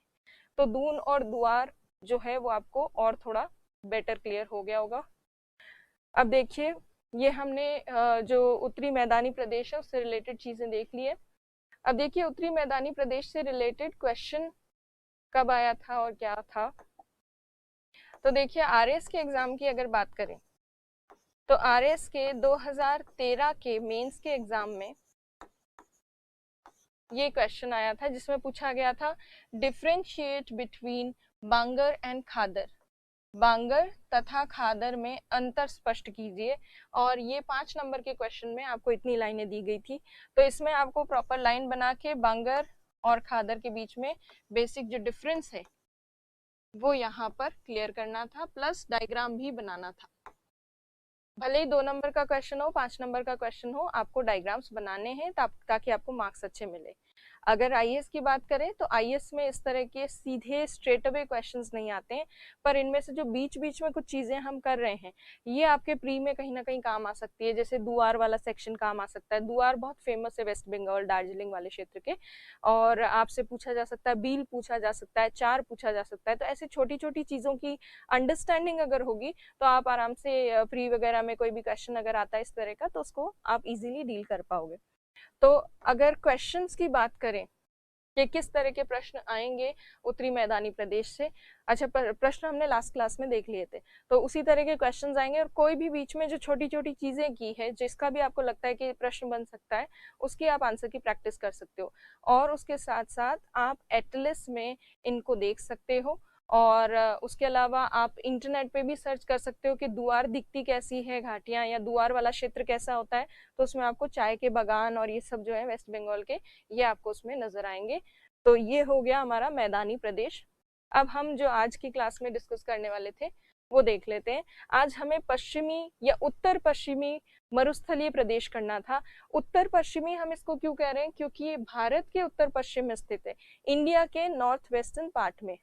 तो दून और दुआर जो है वो आपको और थोड़ा बेटर क्लियर हो गया होगा। अब देखिए, ये हमने जो उत्तरी मैदानी प्रदेश है उससे रिलेटेड चीजें देख ली है। अब देखिए, उत्तरी मैदानी प्रदेश से रिलेटेड क्वेश्चन कब आया था और क्या था। तो देखिए, आरएस के एग्जाम की अगर बात करें तो आरएस के 2013 के मेंस के एग्जाम में ये क्वेश्चन आया था, जिसमें पूछा गया था डिफरेंशिएट बिटवीन बांगर एंड खादर, बांगर तथा खादर में अंतर स्पष्ट कीजिए। और ये 5 नंबर के क्वेश्चन में आपको इतनी लाइनें दी गई थी, तो इसमें आपको प्रॉपर लाइन बना के बांगर और खादर के बीच में बेसिक जो डिफरेंस है वो यहाँ पर क्लियर करना था, प्लस डायग्राम भी बनाना था। भले ही 2 नंबर का क्वेश्चन हो, 5 नंबर का क्वेश्चन हो, आपको डायग्राम्स बनाने हैं ताकि आपको मार्क्स अच्छे मिले। अगर आईएएस की बात करें तो आईएएस में इस तरह के सीधे स्ट्रेट अवे क्वेश्चंस नहीं आते हैं, पर इनमें से जो बीच बीच में कुछ चीजें हम कर रहे हैं ये आपके प्री में कहीं ना कहीं काम आ सकती है। जैसे दुआर वाला सेक्शन काम आ सकता है, दुआर बहुत फेमस है वेस्ट बंगाल दार्जिलिंग वाले क्षेत्र के, और आपसे पूछा जा सकता है, बील पूछा जा सकता है, चार पूछा जा सकता है। तो ऐसी छोटी छोटी चीजों की अंडरस्टैंडिंग अगर होगी तो आप आराम से प्री वगैरह में कोई भी क्वेश्चन अगर आता है इस तरह का तो उसको आप इजीली डील कर पाओगे। तो अगर क्वेश्चंस की बात करें कि किस तरह के प्रश्न आएंगे उत्तरी मैदानी प्रदेश से, अच्छा प्रश्न हमने लास्ट क्लास में देख लिए थे, तो उसी तरह के क्वेश्चंस आएंगे। और कोई भी बीच में जो छोटी छोटी चीजें की है जिसका भी आपको लगता है कि प्रश्न बन सकता है, उसकी आप आंसर की प्रैक्टिस कर सकते हो, और उसके साथ साथ आप एटलस में इनको देख सकते हो। और उसके अलावा आप इंटरनेट पे भी सर्च कर सकते हो कि दुआर दिखती कैसी है घाटियां, या दुआर वाला क्षेत्र कैसा होता है, तो उसमें आपको चाय के बागान और ये सब जो है वेस्ट बंगाल के, ये आपको उसमें नजर आएंगे। तो ये हो गया हमारा मैदानी प्रदेश। अब हम जो आज की क्लास में डिस्कस करने वाले थे वो देख लेते हैं। आज हमें पश्चिमी या उत्तर पश्चिमी मरुस्थलीय प्रदेश करना था। उत्तर पश्चिमी हम इसको क्यों कह रहे हैं, क्योंकि ये भारत के उत्तर पश्चिम में स्थित है, इंडिया के नॉर्थ वेस्टर्न पार्ट में।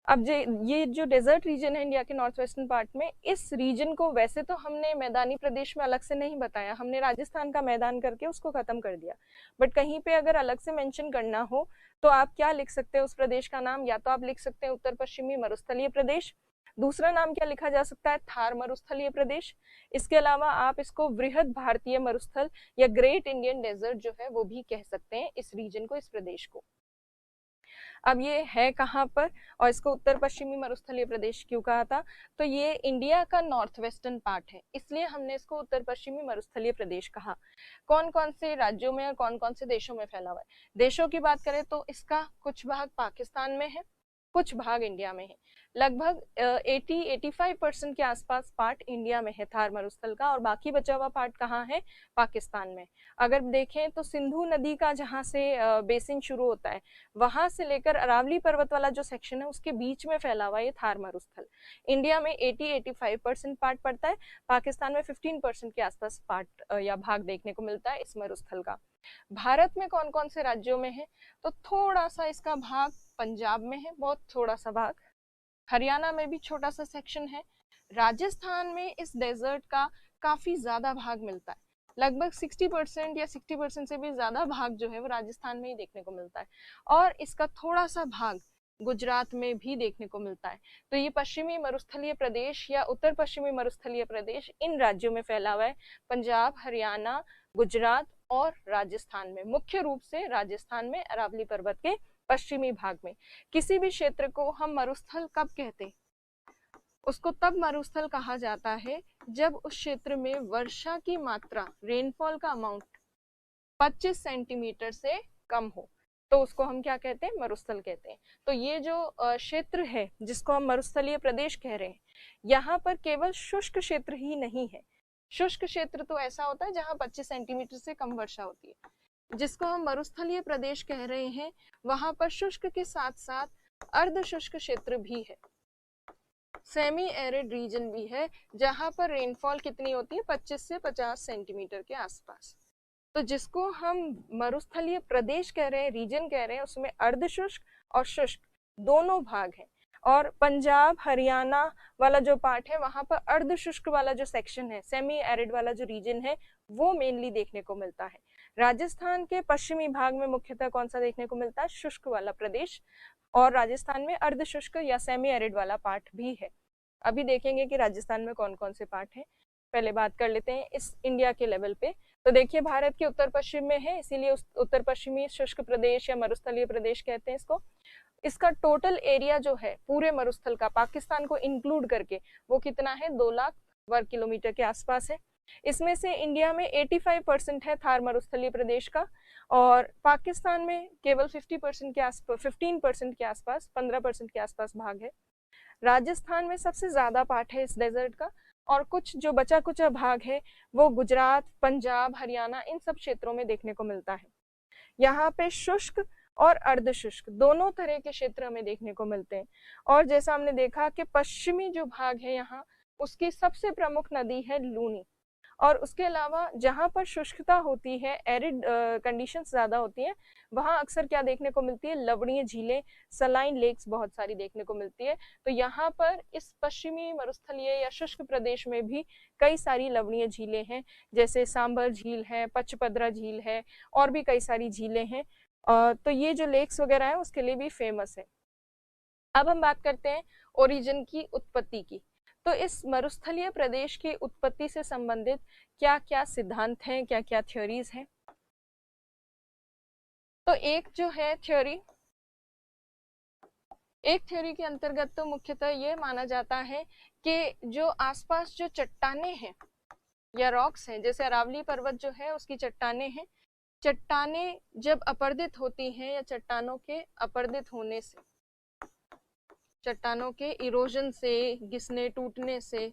अब ये जो डेजर्ट रीजन है इंडिया के नॉर्थ वेस्टर्न पार्ट में, इस रीजन को वैसे तो हमने मैदानी प्रदेश में अलग से नहीं बताया, हमने राजस्थान का मैदान करके उसको खत्म कर दिया, बट कहीं पे अगर अलग से मेंशन करना हो तो आप क्या लिख सकते हैं उस प्रदेश का नाम, या तो आप लिख सकते हैं उत्तर पश्चिमी मरुस्थलीय प्रदेश, दूसरा नाम क्या लिखा जा सकता है, थार मरुस्थलीय प्रदेश। इसके अलावा आप इसको वृहद भारतीय मरुस्थल या ग्रेट इंडियन डेजर्ट जो है वो भी कह सकते हैं इस रीजन को, इस प्रदेश को। अब ये है कहाँ पर, और इसको उत्तर पश्चिमी मरुस्थलीय प्रदेश क्यों कहा था, तो ये इंडिया का नॉर्थ वेस्टर्न पार्ट है, इसलिए हमने इसको उत्तर पश्चिमी मरुस्थलीय प्रदेश कहा। कौन कौन से राज्यों में और कौन कौन से देशों में फैला हुआ है। देशों की बात करें तो इसका कुछ भाग पाकिस्तान में है, कुछ भाग इंडिया में है। लगभग 80-85% के आसपास पार्ट इंडिया में है थार मरुस्थल का, और बाकी बचा हुआ पार्ट कहाँ है, पाकिस्तान में। अगर देखें तो सिंधु नदी का जहाँ से बेसिन शुरू होता है वहां से लेकर अरावली पर्वत वाला जो सेक्शन है उसके बीच में फैला हुआ ये थार मरुस्थल। इंडिया में 80-85% पार्ट पड़ता है, पाकिस्तान में 15% के आसपास पार्ट या भाग देखने को मिलता है इस मरुस्थल का। भारत में कौन कौन से राज्यों में है, तो थोड़ा सा इसका भाग पंजाब में है, बहुत थोड़ा सा भाग, हरियाणा में भी छोटा सा सेक्शन है, राजस्थान में इस डेजर्ट का काफी ज्यादा भाग मिलता है, लगभग 60% या 60% से भी ज्यादा भाग जो है वो राजस्थान में ही देखने को मिलता है, और इसका थोड़ा सा भाग गुजरात में भी देखने को मिलता है। तो ये पश्चिमी मरुस्थलीय प्रदेश या उत्तर पश्चिमी मरुस्थलीय प्रदेश इन राज्यों में फैला हुआ है, पंजाब, हरियाणा, गुजरात और राजस्थान में। मुख्य रूप से राजस्थान में अरावली पर्वत के पश्चिमी भाग में। किसी भी क्षेत्र को हम मरुस्थल कब कहते हैं? उसको तब मरुस्थल कहा जाता है जब उस क्षेत्र में वर्षा की मात्रा, रेनफॉल का अमाउंट 25 सेंटीमीटर से कम हो, तो उसको हम क्या कहते हैं? मरुस्थल कहते हैं। तो ये जो क्षेत्र है जिसको हम मरुस्थलीय प्रदेश कह रहे हैं, यहाँ पर केवल शुष्क क्षेत्र ही नहीं है। शुष्क क्षेत्र तो ऐसा होता है जहाँ 25 सेंटीमीटर से कम वर्षा होती है। जिसको हम मरुस्थलीय प्रदेश कह रहे हैं, वहां पर शुष्क के साथ साथ अर्ध शुष्क क्षेत्र भी है, सेमी एरिड रीजन भी है, जहां पर रेनफॉल कितनी होती है? 25 से 50 सेंटीमीटर के आसपास। तो जिसको हम मरुस्थलीय प्रदेश कह रहे हैं, रीजन कह रहे हैं, उसमें अर्ध शुष्क और शुष्क दोनों भाग हैं। और पंजाब, हरियाणा वाला जो पार्ट है, वहां पर अर्ध शुष्क वाला जो सेक्शन है, सेमी एरिड वाला जो रीजन है, वो मेनली देखने को मिलता है। राजस्थान के पश्चिमी भाग में मुख्यतः कौन सा देखने को मिलता है? शुष्क वाला प्रदेश। और राजस्थान में अर्ध शुष्क या सेमी एरिड वाला पार्ट भी है। अभी देखेंगे कि राजस्थान में कौन कौन से पार्ट हैं। पहले बात कर लेते हैं इस इंडिया के लेवल पे। तो देखिए, भारत के उत्तर पश्चिम में है, इसीलिए उत्तर पश्चिमी शुष्क प्रदेश या मरुस्थलीय प्रदेश कहते हैं इसको। इसका टोटल एरिया जो है पूरे मरुस्थल का, पाकिस्तान को इंक्लूड करके, वो कितना है? 2 लाख वर्ग किलोमीटर के आसपास है। इसमें से इंडिया में 85% है थार मरुस्थलीय प्रदेश का, और पाकिस्तान में केवल 50% के आसपास, 15% के आसपास, 15% के आसपास भाग है। राजस्थान में सबसे ज्यादा पार्ट है इस डेजर्ट का, और कुछ जो बचा कुचा भाग है वो गुजरात, पंजाब, हरियाणा, इन सब क्षेत्रों में देखने को मिलता है। यहाँ पे शुष्क और अर्ध शुष्क दोनों तरह के क्षेत्र हमें देखने को मिलते हैं। और जैसा हमने देखा कि पश्चिमी जो भाग है यहाँ, उसकी सबसे प्रमुख नदी है लूनी। और उसके अलावा जहाँ पर शुष्कता होती है, एरिड कंडीशंस ज्यादा होती हैं, वहाँ अक्सर क्या देखने को मिलती है? लवणीय झीलें, सलाइन लेक्स बहुत सारी देखने को मिलती है। तो यहाँ पर इस पश्चिमी मरुस्थलीय या शुष्क प्रदेश में भी कई सारी लवणीय झीलें हैं, जैसे सांबर झील है, पचपदरा झील है, और भी कई सारी झीलें हैं। तो ये जो लेक्स वगैरह है उसके लिए भी फेमस है। अब हम बात करते हैं ओरिजिन की, उत्पत्ति की। तो इस मरुस्थलीय प्रदेश की उत्पत्ति से संबंधित क्या क्या सिद्धांत हैं, क्या क्या थ्योरीज हैं? तो एक थ्योरी के अंतर्गत तो मुख्यतः ये माना जाता है कि जो आसपास जो चट्टाने हैं या रॉक्स हैं, जैसे अरावली पर्वत जो है उसकी चट्टाने हैं, चट्टाने जब अपर्दित होती हैं या चट्टानों के अपर्दित होने से, चट्टानों के इरोजन से, घिसने टूटने से,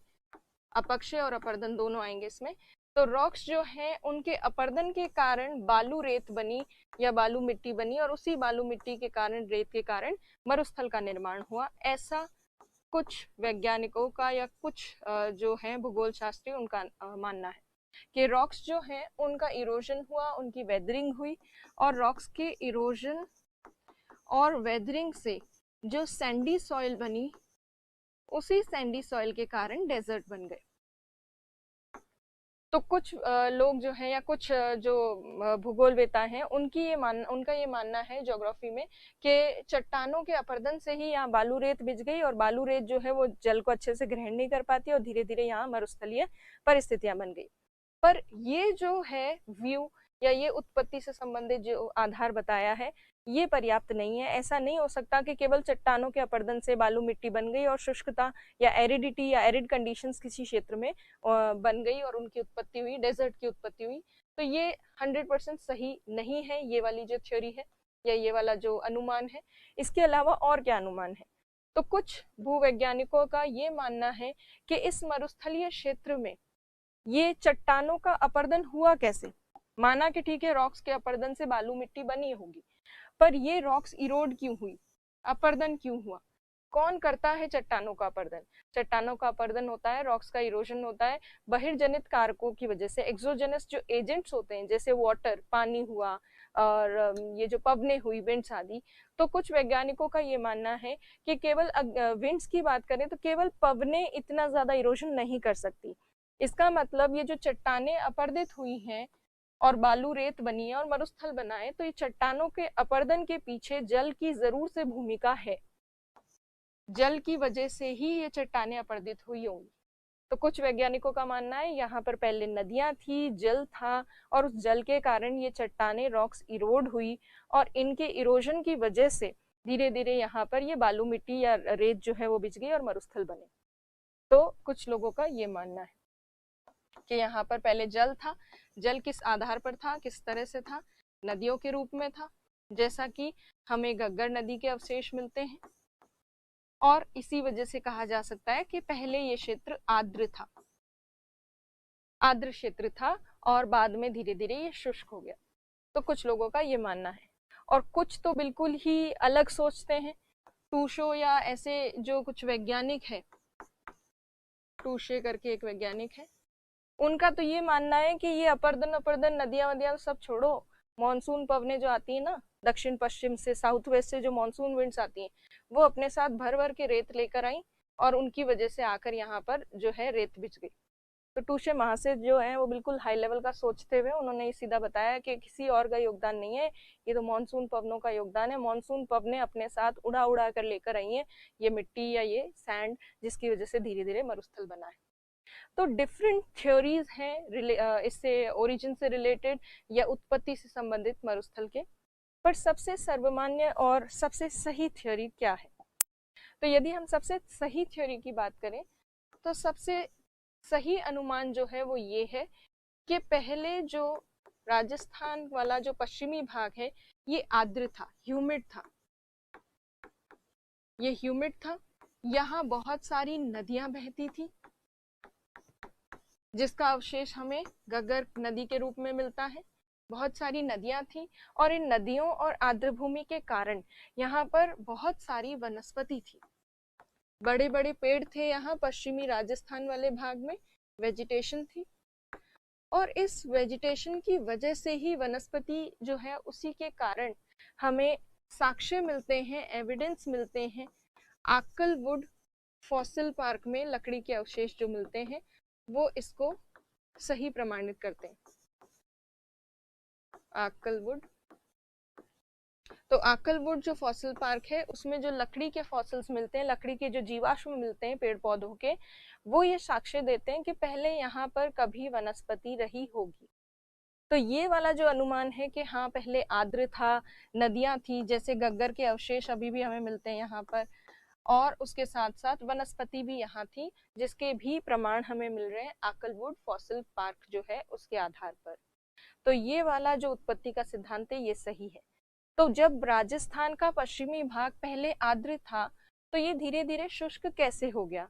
अपक्षय और अपर्दन दोनों आएंगे इसमें, तो रॉक्स जो हैं उनके अपर्दन के कारण बालू रेत बनी या बालू मिट्टी बनी, और उसी बालू मिट्टी के कारण, रेत के कारण मरुस्थल का निर्माण हुआ। ऐसा कुछ वैज्ञानिकों का या कुछ जो है भूगोल शास्त्री, उनका मानना है कि रॉक्स जो हैं उनका इरोजन हुआ, उनकी वेदरिंग हुई, और रॉक्स के इरोजन और वेदरिंग से जो सैंडी सॉइल बनी, उसी सैंडी सॉइल के कारण डेजर्ट बन गए। तो कुछ लोग जो हैं या कुछ जो भूगोलवेता हैं, उनका ये मानना है ज्योग्राफी में कि चट्टानों के अपर्दन से ही यहाँ बालू रेत बिछ गई, और बालू रेत जो है वो जल को अच्छे से ग्रहण नहीं कर पाती, और धीरे धीरे यहाँ मरुस्थलीय परिस्थितियां बन गई। पर ये जो है व्यू या ये उत्पत्ति से संबंधित जो आधार बताया है, ये पर्याप्त नहीं है। ऐसा नहीं हो सकता कि केवल चट्टानों के अपर्दन से बालू मिट्टी बन गई और शुष्कता या एरिडिटी या एरिड कंडीशंस किसी क्षेत्र में बन गई और उनकी उत्पत्ति हुई, डेजर्ट की उत्पत्ति हुई। तो ये 100% सही नहीं है, ये वाली जो थ्योरी है या ये वाला जो अनुमान है। इसके अलावा और क्या अनुमान है? तो कुछ भूवैज्ञानिकों का ये मानना है कि इस मरुस्थलीय क्षेत्र में ये चट्टानों का अपर्दन हुआ कैसे। माना कि ठीक है, रॉक्स के अपर्दन से बालू मिट्टी बनी होगी, पर ये रॉक्स इरोड क्यों हुई, अपर्दन क्यों हुआ? कौन करता है चट्टानों का अपर्दन? चट्टानों का अपर्दन होता है, रॉक्स का इरोजन होता है बहिर्जनित कारकों की वजह से। एक्सोजेनस जो एजेंट्स होते हैं, जैसे वाटर, पानी हुआ, और ये जो पवने हुई, विंड्स आदि। तो कुछ वैज्ञानिकों का ये मानना है कि केवल विंड्स की बात करें तो केवल पवने इतना ज्यादा इरोजन नहीं कर सकती। इसका मतलब ये जो चट्टाने अपर्दित हुई हैं और बालू रेत बनी है और मरुस्थल बना है, तो ये चट्टानों के अपर्दन के पीछे जल की जरूर से भूमिका है। जल की वजह से ही ये चट्टानें अपरदित हुई होंगी। तो कुछ वैज्ञानिकों का मानना है यहाँ पर पहले नदियां थी, जल था, और उस जल के कारण ये चट्टानें, रॉक्स इरोड हुई, और इनके इरोजन की वजह से धीरे धीरे यहाँ पर ये बालू मिट्टी या रेत जो है वो बिछ गई और मरुस्थल बने। तो कुछ लोगों का ये मानना है कि यहाँ पर पहले जल था। जल किस आधार पर था, किस तरह से था? नदियों के रूप में था, जैसा कि हमें घग्गर नदी के अवशेष मिलते हैं, और इसी वजह से कहा जा सकता है कि पहले ये क्षेत्र आर्द्र था, आर्द्र क्षेत्र था, और बाद में धीरे धीरे ये शुष्क हो गया। तो कुछ लोगों का ये मानना है, और कुछ तो बिल्कुल ही अलग सोचते हैं। टूशो या ऐसे जो कुछ वैज्ञानिक है, टूशे करके एक वैज्ञानिक है, उनका तो ये मानना है कि ये अपर्दन अपर्दन नदियां वदियां सब छोड़ो, मॉनसून पवने जो आती है ना दक्षिण पश्चिम से, साउथ वेस्ट से जो मॉनसून विंड्स आती हैं, वो अपने साथ भर भर के रेत लेकर आई, और उनकी वजह से आकर यहाँ पर जो है रेत बिछ गई। तो टूशे महाशय जो है वो बिल्कुल हाई लेवल का सोचते हुए उन्होंने ये सीधा बताया कि किसी और का योगदान नहीं है, ये तो मॉनसून पवनों का योगदान है। मॉनसून पवने अपने साथ उड़ा उड़ा कर लेकर आई है ये मिट्टी या ये सैंड, जिसकी वजह से धीरे धीरे मरुस्थल बना है। तो डिफरेंट थ्योरीज हैं इससे, ओरिजिन से रिलेटेड या उत्पत्ति से संबंधित मरुस्थल के, पर सबसे सर्वमान्य और सबसे सही थ्योरी क्या है? तो यदि हम सबसे सही थ्योरी की बात करें तो सबसे सही अनुमान जो है वो ये है कि पहले जो राजस्थान वाला जो पश्चिमी भाग है ये आर्द्र था, ह्यूमिड था, ये ह्यूमिड था। यहाँ बहुत सारी नदियां बहती थी, जिसका अवशेष हमें घग्गर नदी के रूप में मिलता है। बहुत सारी नदियां थी, और इन नदियों और आर्द्र भूमि के कारण यहाँ पर बहुत सारी वनस्पति थी, बड़े बड़े पेड़ थे यहाँ पश्चिमी राजस्थान वाले भाग में, वेजिटेशन थी, और इस वेजिटेशन की वजह से ही वनस्पति जो है उसी के कारण हमें साक्ष्य मिलते हैं, एविडेंस मिलते हैं। आक्कलवुड फॉसिल पार्क में लकड़ी के अवशेष जो मिलते हैं वो इसको सही प्रमाणित करते हैं। आक्कलवुड, तो आक्कलवुड जो फॉसिल पार्क है उसमें जो लकड़ी के फॉसिल्स मिलते हैं, लकड़ी के जो जीवाश्म मिलते हैं पेड़ पौधों के, वो ये साक्ष्य देते हैं कि पहले यहाँ पर कभी वनस्पति रही होगी। तो ये वाला जो अनुमान है कि हाँ पहले आर्द्र था, नदियां थी, जैसे घग्गर के अवशेष अभी भी हमें मिलते हैं यहाँ पर, और उसके साथ साथ वनस्पति भी यहाँ थी, जिसके भी प्रमाण हमें मिल रहे हैं आक्कलवुड फॉसिल पार्क जो है उसके आधार पर। तो ये वाला जो उत्पत्ति का सिद्धांत है ये सही है। तो जब राजस्थान का पश्चिमी भाग पहले आर्द्र था तो ये धीरे धीरे शुष्क कैसे हो गया?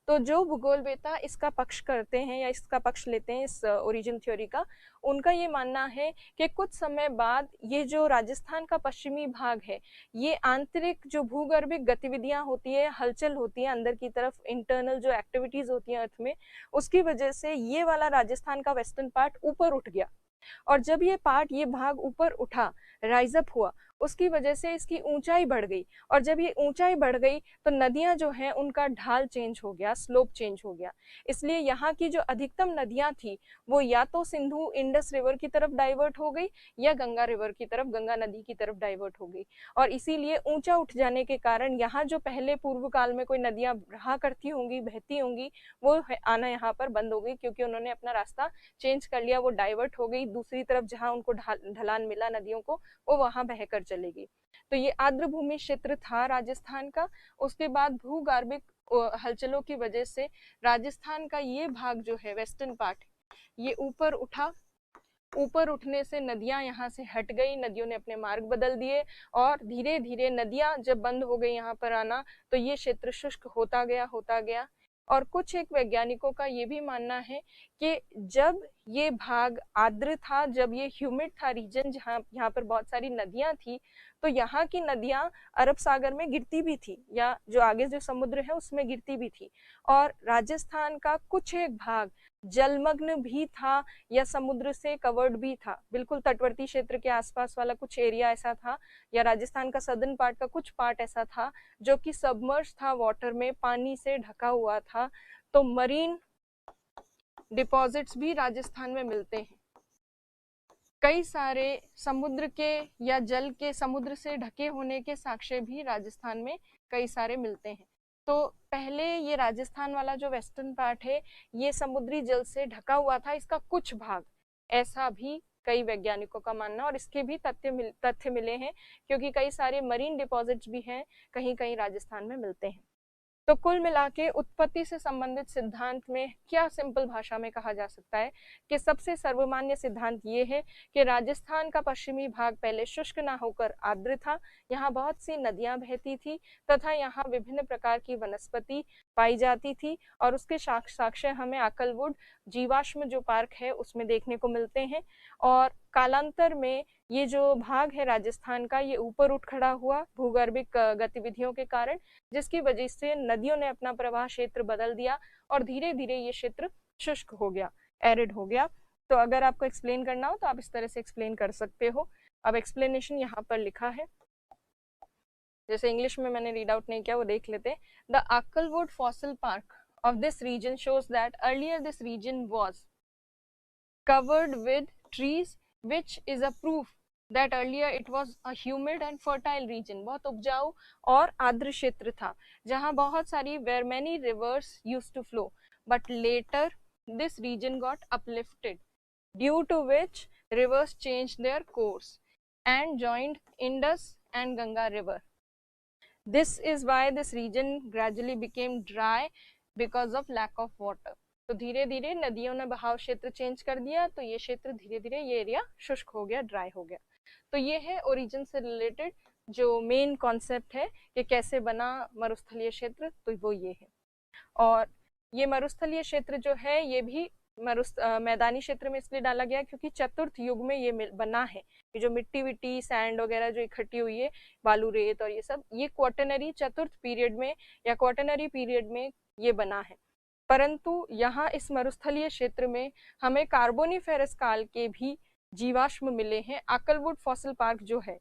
तो जो भूगोलवेत्ता इसका पक्ष करते हैं या इसका पक्ष लेते हैं इस ओरिजिन थ्योरी का, उनका ये मानना है कि कुछ समय बाद ये जो राजस्थान का पश्चिमी भाग है, ये आंतरिक जो भूगर्भिक गतिविधियां होती है, हलचल होती है अंदर की तरफ, इंटरनल जो एक्टिविटीज होती हैं अर्थ में, उसकी वजह से ये वाला राजस्थान का वेस्टर्न पार्ट ऊपर उठ गया, और जब ये भाग ऊपर उठा, राइज अप हुआ, उसकी वजह से इसकी ऊंचाई बढ़ गई, और जब ये ऊंचाई बढ़ गई तो नदियां जो हैं उनका ढाल चेंज हो गया, स्लोप चेंज हो गया। इसलिए यहाँ की जो अधिकतम नदियां थी वो या तो सिंधु इंडस रिवर की तरफ डाइवर्ट हो गई या गंगा रिवर की तरफ, गंगा नदी की तरफ डाइवर्ट हो गई। और इसीलिए ऊंचा उठ जाने के कारण यहाँ जो पहले पूर्व काल में कोई नदियां रहा करती होंगी, बहती होंगी, वो आना यहाँ पर बंद हो गई, क्योंकि उन्होंने अपना रास्ता चेंज कर लिया, वो डाइवर्ट हो गई दूसरी तरफ, जहां उनको ढलान मिला नदियों को, वो वहां बहकर चलेगी। तो ये आर्द्र भूमि क्षेत्र था राजस्थान का। उसके बाद भूगर्भिक हलचलों की वजह से राजस्थान का ये भाग जो है वेस्टर्न पार्ट, ये ऊपर उठा, ऊपर उठने से नदियां यहाँ से हट गई, नदियों ने अपने मार्ग बदल दिए, और धीरे धीरे नदियां जब बंद हो गई यहाँ पर आना तो ये क्षेत्र शुष्क होता गया। और कुछ एक वैज्ञानिकों का ये भी मानना है कि जब ये भाग आर्द्र था, जब ये ह्यूमिड था रीजन, जहाँ यहाँ पर बहुत सारी नदियां थी, तो यहाँ की नदियां अरब सागर में गिरती भी थी, या जो आगे जो समुद्र है उसमें गिरती भी थी, और राजस्थान का कुछ एक भाग जलमग्न भी था या समुद्र से कवर्ड भी था, बिल्कुल तटवर्ती क्षेत्र के आसपास वाला कुछ एरिया ऐसा था, या राजस्थान का सदर्न पार्ट का कुछ पार्ट ऐसा था जो कि सबमर्ज था, वाटर में, पानी से ढका हुआ था। तो मरीन डिपॉजिट्स भी राजस्थान में मिलते हैं, कई सारे समुद्र के या जल के, समुद्र से ढके होने के साक्ष्य भी राजस्थान में कई सारे मिलते हैं। तो पहले ये राजस्थान वाला जो वेस्टर्न पार्ट है ये समुद्री जल से ढका हुआ था, इसका कुछ भाग, ऐसा भी कई वैज्ञानिकों का मानना, और इसके भी तथ्य मिले हैं, क्योंकि कई सारे मरीन डिपॉजिट्स भी हैं, कहीं कहीं राजस्थान में मिलते हैं। तो कुल मिला के उत्पत्ति से संबंधित सिद्धांत में क्या सिंपल भाषा में कहा जा सकता है कि सबसे सर्वमान्य सिद्धांत ये है कि राजस्थान का पश्चिमी भाग पहले शुष्क ना होकर आर्द्र था, यहाँ बहुत सी नदियां बहती थी तथा यहाँ विभिन्न प्रकार की वनस्पति पाई जाती थी, और उसके साक्ष्य हमें आकलवुड जीवाश्म जो पार्क है उसमें देखने को मिलते हैं। और कालांतर में ये जो भाग है राजस्थान का ये ऊपर उठ खड़ा हुआ भूगर्भिक गतिविधियों के कारण, जिसकी वजह से नदियों ने अपना प्रवाह क्षेत्र बदल दिया और धीरे धीरे ये क्षेत्र शुष्क हो गया, एरिड हो गया। तो अगर आपको एक्सप्लेन करना हो तो आप इस तरह से एक्सप्लेन कर सकते हो। अब एक्सप्लेनेशन यहाँ पर लिखा है, जैसे इंग्लिश में मैंने रीड आउट नहीं किया वो देख लेते। The Akal wood fossil park of this region shows that earlier this region was covered with trees, which is a proof that earlier it was a humid and fertile region। बहुत उपजाऊ और आर्द्र क्षेत्र था जहाँ बहुत सारी where many rivers used to flow, but later this region got uplifted due to which rivers changed their course and joined Indus and Ganga river। This is why this region gradually became dry because of lack of water। तो धीरे धीरे नदियों ने बहाव क्षेत्र change कर दिया, तो ये क्षेत्र धीरे धीरे ये एरिया शुष्क हो गया, ड्राई हो गया। तो ये है ओरिजिन से रिलेटेड जो मेन कॉन्सेप्ट है कि कैसे बना मरुस्थलीय क्षेत्र, तो वो ये है। और ये मरुस्थलीय क्षेत्र जो है ये भी मैदानी क्षेत्र में इसलिए डाला गया क्योंकि चतुर्थ युग में ये बना है। ये जो मिट्टी विट्टी सैंड वगैरह जो इकट्ठी हुई है, बालू रेत और ये सब, ये क्वाटरनरी चतुर्थ पीरियड में या क्वाटरनरी पीरियड में ये बना है। परंतु यहाँ इस मरुस्थलीय क्षेत्र में हमें कार्बोनिफेरस काल के भी जीवाश्म मिले हैं। आकलवुड फॉसिल पार्क जो है,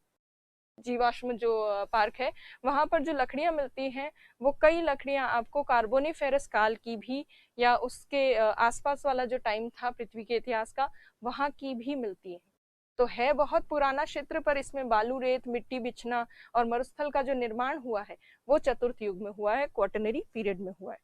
जीवाश्म जो पार्क है, वहां पर जो लकड़ियां मिलती हैं वो कई लकड़ियां आपको कार्बोनिफेरस काल की भी या उसके आसपास वाला जो टाइम था पृथ्वी के इतिहास का वहां की भी मिलती है। तो है बहुत पुराना क्षेत्र, पर इसमें बालू रेत मिट्टी बिछना और मरुस्थल का जो निर्माण हुआ है वो चतुर्थ युग में हुआ है, क्वाटरनरी पीरियड में हुआ है।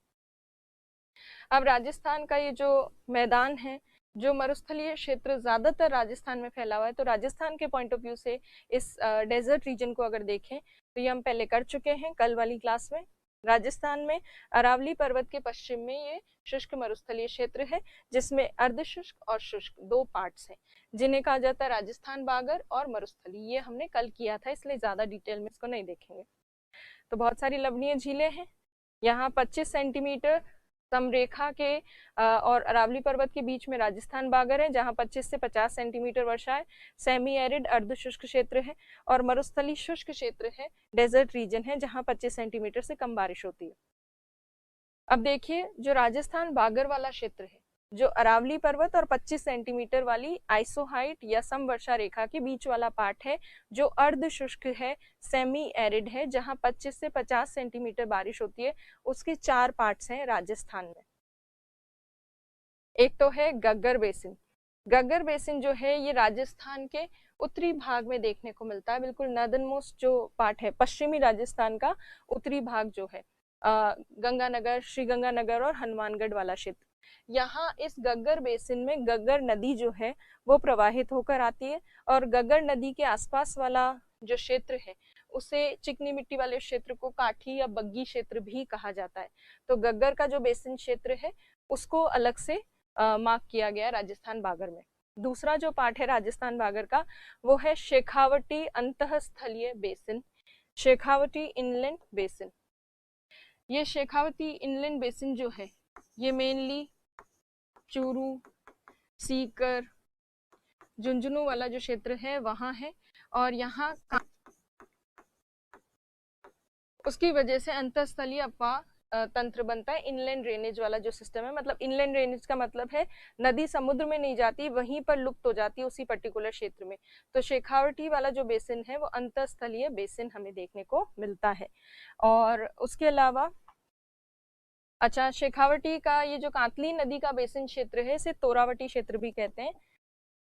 अब राजस्थान का ये जो मैदान है, जो मरुस्थलीय क्षेत्र ज्यादातर राजस्थान में फैला हुआ है, तो राजस्थान के पॉइंट ऑफ व्यू से इस डेजर्ट रीजन को अगर देखें तो ये हम पहले कर चुके हैं कल वाली क्लास में। राजस्थान में अरावली पर्वत के पश्चिम में ये शुष्क मरुस्थलीय क्षेत्र है, जिसमें अर्धशुष्क और शुष्क दो पार्ट्स हैं, जिन्हें कहा जाता है राजस्थान बागर और मरुस्थली। ये हमने कल किया था, इसलिए ज्यादा डिटेल में इसको नहीं देखेंगे। तो बहुत सारी लवणीय झीलें हैं यहाँ। 25 सेंटीमीटर समरेखा के और अरावली पर्वत के बीच में राजस्थान बागर है, जहां 25 से 50 सेंटीमीटर वर्षा है। सेमी एरिड अर्ध शुष्क क्षेत्र है, और मरुस्थली शुष्क क्षेत्र है, डेजर्ट रीजन है, जहां 25 सेंटीमीटर से कम बारिश होती है। अब देखिए, जो राजस्थान बागर वाला क्षेत्र है, जो अरावली पर्वत और 25 सेंटीमीटर वाली आइसोहाइट या समवर्षा रेखा के बीच वाला पार्ट है, जो अर्ध शुष्क है, सेमी एरिड है, जहां 25 से 50 सेंटीमीटर बारिश होती है। उसके 4 पार्ट्स हैं राजस्थान में। एक तो है गग्गर बेसिन। गग्गर बेसिन जो है ये राजस्थान के उत्तरी भाग में देखने को मिलता है, बिल्कुल नॉर्दर्न मोस्ट जो पार्ट है, पश्चिमी राजस्थान का उत्तरी भाग जो है, गंगानगर, श्री गंगानगर और हनुमानगढ़ वाला क्षेत्र। यहाँ इस गग्गर बेसिन में गग्गर नदी जो है वो प्रवाहित होकर आती है, और गग्गर नदी के आसपास वाला जो क्षेत्र है उसे चिकनी मिट्टी वाले क्षेत्र को काठी या बग्गी क्षेत्र भी कहा जाता है। तो गग्गर का जो बेसिन क्षेत्र है उसको अलग से मार्क किया गया राजस्थान बागर में। दूसरा जो पार्ट है राजस्थान बागर का वो है शेखावटी अंतःस्थलीय बेसिन, शेखावती इनलैंड बेसिन। ये शेखावती इनलैंड बेसिन जो है ये मेनली चूरू, सीकर, झुंझुनू वाला जो क्षेत्र है वहां है, और यहाँ उसकी वजह से अंतःस्थलीय अपवाह तंत्र बनता है। इनलैंड ड्रेनेज वाला जो सिस्टम है, मतलब इनलैंड ड्रेनेज का मतलब है नदी समुद्र में नहीं जाती, वहीं पर लुप्त हो जाती है उसी पर्टिकुलर क्षेत्र में। तो शेखावटी वाला जो बेसिन है वो अंतःस्थलीय बेसिन हमें देखने को मिलता है। और उसके अलावा अच्छा, शेखावटी का ये जो कातली नदी का बेसिन क्षेत्र है इसे तोरावटी क्षेत्र भी कहते हैं।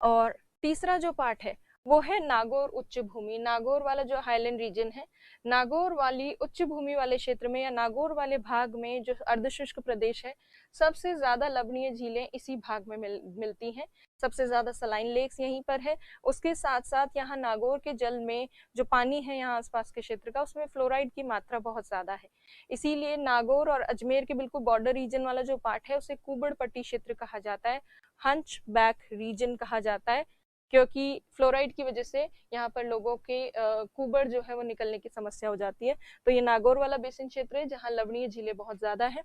और तीसरा जो पार्ट है वो है नागौर उच्च भूमि। नागौर वाला जो हाईलैंड रीजन है, नागौर वाली उच्च भूमि वाले क्षेत्र में या नागौर वाले भाग में जो अर्धशुष्क प्रदेश है, सबसे ज्यादा लवणीय झीलें इसी भाग में मिलती हैं। सबसे ज्यादा सलाइन लेक्स यहीं पर है। उसके साथ साथ यहाँ नागौर के जल में जो पानी है यहाँ आसपास के क्षेत्र का, उसमें फ्लोराइड की मात्रा बहुत ज्यादा है। इसीलिए नागौर और अजमेर के बिल्कुल बॉर्डर रीजन वाला जो पार्ट है उसे कुबड़ पट्टी क्षेत्र कहा जाता है, हंच बैक रीजन कहा जाता है, क्योंकि फ्लोराइड की वजह से यहाँ पर लोगों के कुबड़ जो है वो निकलने की समस्या हो जाती है। तो ये नागौर वाला बेसिन क्षेत्र है जहाँ लवणीय झीलें बहुत ज्यादा है।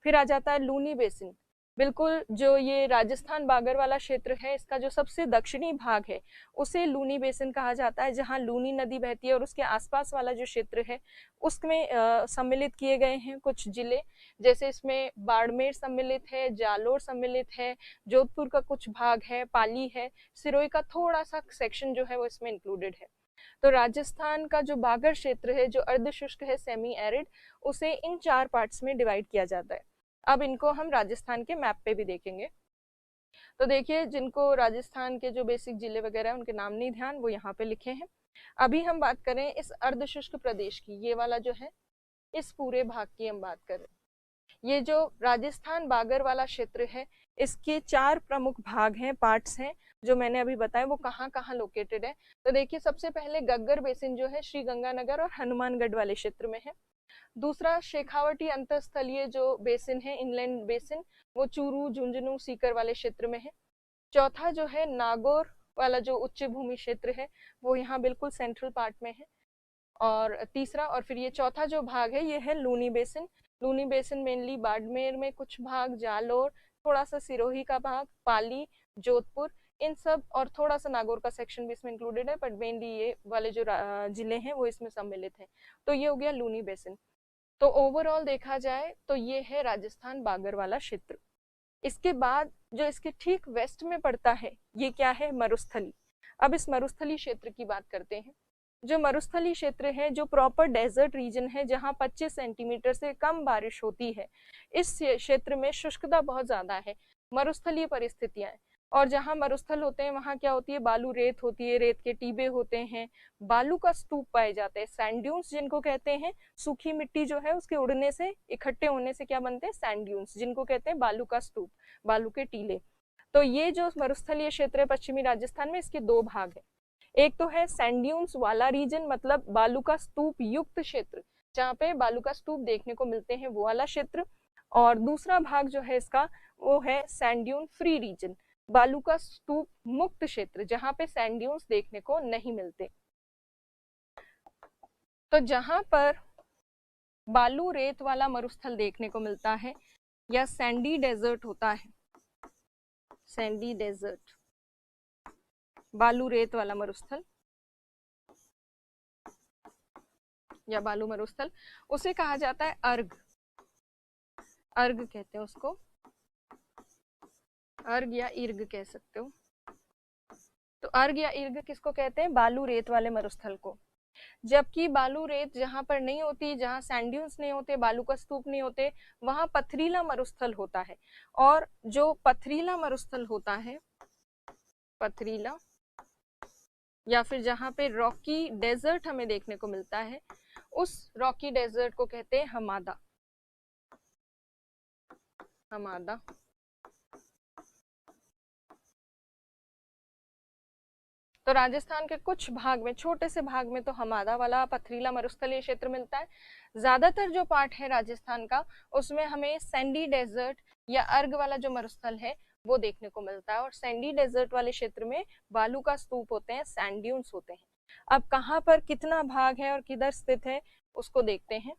फिर आ जाता है लूनी बेसिन। बिल्कुल जो ये राजस्थान बागर वाला क्षेत्र है, इसका जो सबसे दक्षिणी भाग है उसे लूनी बेसिन कहा जाता है, जहाँ लूनी नदी बहती है और उसके आसपास वाला जो क्षेत्र है उसमें सम्मिलित किए गए हैं कुछ जिले। जैसे इसमें बाड़मेर सम्मिलित है, जालोर सम्मिलित है, जोधपुर का कुछ भाग है, पाली है, सिरोही का थोड़ा सा सेक्शन जो है वो इसमें इंक्लूडेड है। तो राजस्थान का जो बागर क्षेत्र है जो अर्धशुष्क है, सेमी एरिड, उसे इन 4 पार्ट्स में डिवाइड किया जाता है। अब इनको हम राजस्थान के मैप पे भी देखेंगे। तो देखिए, जिनको राजस्थान के जो बेसिक जिले वगैरह उनके नाम नहीं ध्यान, वो यहाँ पे लिखे हैं। अभी हम बात करें इस अर्धशुष्क प्रदेश की, ये वाला जो है इस पूरे भाग की हम बात करें। ये जो राजस्थान बागर वाला क्षेत्र है, इसके 4 प्रमुख भाग हैं, पार्ट्स हैं, जो मैंने अभी बताया वो कहाँ कहाँ लोकेटेड है। तो देखिए, सबसे पहले गग्गर बेसिन जो है श्री गंगानगर और हनुमानगढ़ वाले क्षेत्र में है। दूसरा शेखावटी अंतरस्थलीय जो बेसिन है, इनलैंड बेसिन, वो चूरू, झुंझुनू, सीकर वाले क्षेत्र में है। चौथा जो है नागौर वाला जो उच्च भूमि क्षेत्र है, वो यहाँ बिल्कुल सेंट्रल पार्ट में है। और तीसरा, और फिर ये चौथा जो भाग है ये है Luni basin. Luni basin mainly Barmer में कुछ भाग, जालोर, थोड़ा सा सिरोही का भाग, पाली, जोधपुर, इन सब, और थोड़ा सा नागौर का सेक्शन भी इसमें इंक्लूडेड है, बट मेनली ये वाले जो जिले हैं वो इसमें सम्मिलित हैं। तो ये हो गया लूनी बेसिन। तो ओवरऑल देखा जाए तो ये है राजस्थान बागर वाला क्षेत्र। इसके बाद जो इसके ठीक वेस्ट में पड़ता है, ये क्या है, मरुस्थली। अब इस मरुस्थली क्षेत्र की बात करते हैं। जो मरुस्थली क्षेत्र है, जो प्रॉपर डेजर्ट रीजन है, जहाँ 25 सेंटीमीटर से कम बारिश होती है, इस क्षेत्र में शुष्कता बहुत ज्यादा है, मरुस्थलीय परिस्थितियां हैं। और जहाँ मरुस्थल होते हैं वहाँ क्या होती है, बालू रेत होती है, रेत के टीबे होते हैं, बालू का स्तूप पाए जाते हैं, सैंड ड्यून्स जिनको कहते हैं। सूखी मिट्टी जो है उसके उड़ने से, इकट्ठे होने से क्या बनते हैं, सैंड ड्यून्स, जिनको कहते हैं बालू का स्तूप, बालू के टीले। तो ये जो मरुस्थलीय क्षेत्र है पश्चिमी राजस्थान में, इसके 2 भाग है। एक तो है सैंड ड्यून्स वाला रीजन, मतलब बालू का स्तूप युक्त क्षेत्र, जहाँ पे बालू का स्तूप देखने को मिलते हैं, वो वाला क्षेत्र। और दूसरा भाग जो है इसका, वो है सैंड ड्यून फ्री रीजन, बालू का स्तूप मुक्त क्षेत्र, जहाँ पे सैंड ड्यून्स देखने को नहीं मिलते। तो जहाँ पर बालू रेत वाला मरुस्थल देखने को मिलता है या सैंडी डेजर्ट होता है, सैंडी डेजर्ट, बालू रेत वाला मरुस्थल या बालू मरुस्थल, उसे कहा जाता है अर्ग। अर्ग कहते हैं उसको, अर्ग या इर्ग कह सकते हो। तो अर्ग या इर्ग किसको कहते हैं, बालू रेत वाले मरुस्थल को। जबकि बालू रेत जहां पर नहीं होती, जहां सैंड ड्यून्स नहीं होते, बालू का स्तूप नहीं होते, वहां पथरीला मरुस्थल होता है। और जो पथरीला मरुस्थल होता है, पथरीला, या फिर जहां पे रॉकी डेजर्ट हमें देखने को मिलता है, उस रॉकी डेजर्ट को कहते हैं हमादा, हमादा। तो राजस्थान के कुछ भाग में, छोटे से भाग में, तो हमादा वाला पथरीला मरुस्थलीय क्षेत्र मिलता है। ज्यादातर जो पार्ट है राजस्थान का, उसमें हमें सैंडी डेजर्ट या अर्ग वाला जो मरुस्थल है वो देखने को मिलता है। और सैंडी डेजर्ट वाले क्षेत्र में बालू का स्तूप होते हैं, सैंड ड्यून्स होते हैं। अब कहाँ पर कितना भाग है और किधर स्थित है उसको देखते हैं।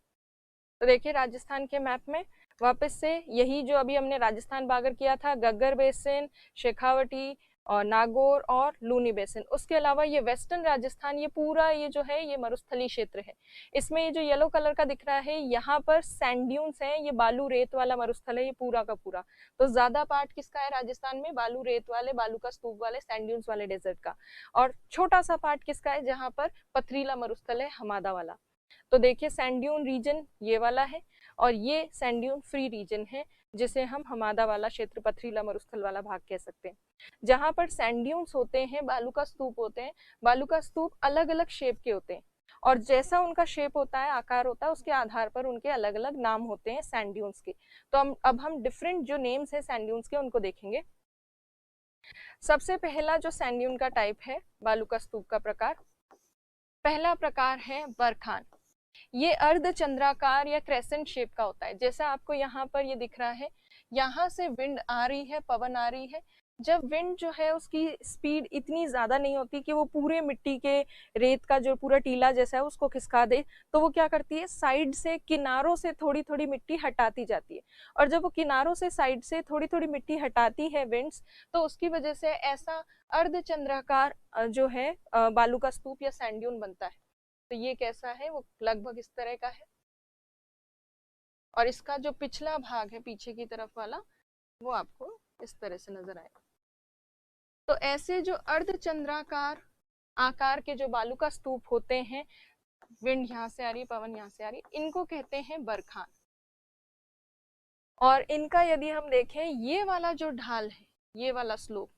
तो देखिए, राजस्थान के मैप में वापस से यही जो अभी हमने राजस्थान बागर किया था, गग्गर बेसिन, शेखावटी और नागौर और लूनी बेसिन, उसके अलावा ये वेस्टर्न राजस्थान, ये पूरा ये जो है ये मरुस्थली क्षेत्र है। इसमें ये जो येलो कलर का दिख रहा है, यहाँ पर सैंड ड्यून्स हैं, ये बालू रेत वाला मरुस्थल है, ये पूरा का पूरा। तो ज्यादा पार्ट किसका है राजस्थान में, बालू रेत वाले, बालू का स्तूप वाले, सैंड ड्यून्स वाले डेजर्ट का। और छोटा सा पार्ट किसका है, जहाँ पर पथरीला मरुस्थल है, हमादा वाला। तो देखिए सैंड ड्यून रीजन ये वाला है और ये सैंड ड्यून फ्री रीजन है, जिसे हम हमादा वाला क्षेत्र, पथरीला मरुस्थल वाला भाग कह सकते हैं। जहां पर सैंड ड्यून्स होते हैं, बालू का स्तूप होते हैं, बालू का स्तूप अलग अलग शेप के होते हैं और जैसा उनका शेप होता है, आकार होता है, उसके आधार पर उनके अलग अलग नाम होते हैं सैंड ड्यून्स के। तो अब हम डिफरेंट जो नेम्स है सैंड ड्यून्स के उनको देखेंगे। सबसे पहला जो सैंड ड्यून का टाइप है, बालू का स्तूप का प्रकार, पहला प्रकार है बरखान। ये अर्धचंद्राकार या क्रेसेंट शेप का होता है। जैसा आपको यहाँ पर ये दिख रहा है, यहाँ से विंड आ रही है, पवन आ रही है। जब विंड जो है उसकी स्पीड इतनी ज्यादा नहीं होती कि वो पूरे मिट्टी के रेत का जो पूरा टीला जैसा है उसको खिसका दे, तो वो क्या करती है, साइड से किनारों से थोड़ी थोड़ी मिट्टी हटाती जाती है। और जब वो किनारों से साइड से थोड़ी थोड़ी मिट्टी हटाती है विंड्स, तो उसकी वजह से ऐसा अर्धचंद्राकार जो है बालू का स्तूप या सैंड ड्यून बनता है। तो ये कैसा है, वो लगभग इस तरह का है और इसका जो पिछला भाग है पीछे की तरफ वाला, वो आपको इस तरह से नजर आएगा। तो ऐसे जो अर्धचंद्राकार आकार के जो बालू का स्तूप होते हैं, विंड यहाँ से आ रही है, पवन यहाँ से आ रही है, इनको कहते हैं बरखान। और इनका यदि हम देखें, ये वाला जो ढाल है, ये वाला स्लोप,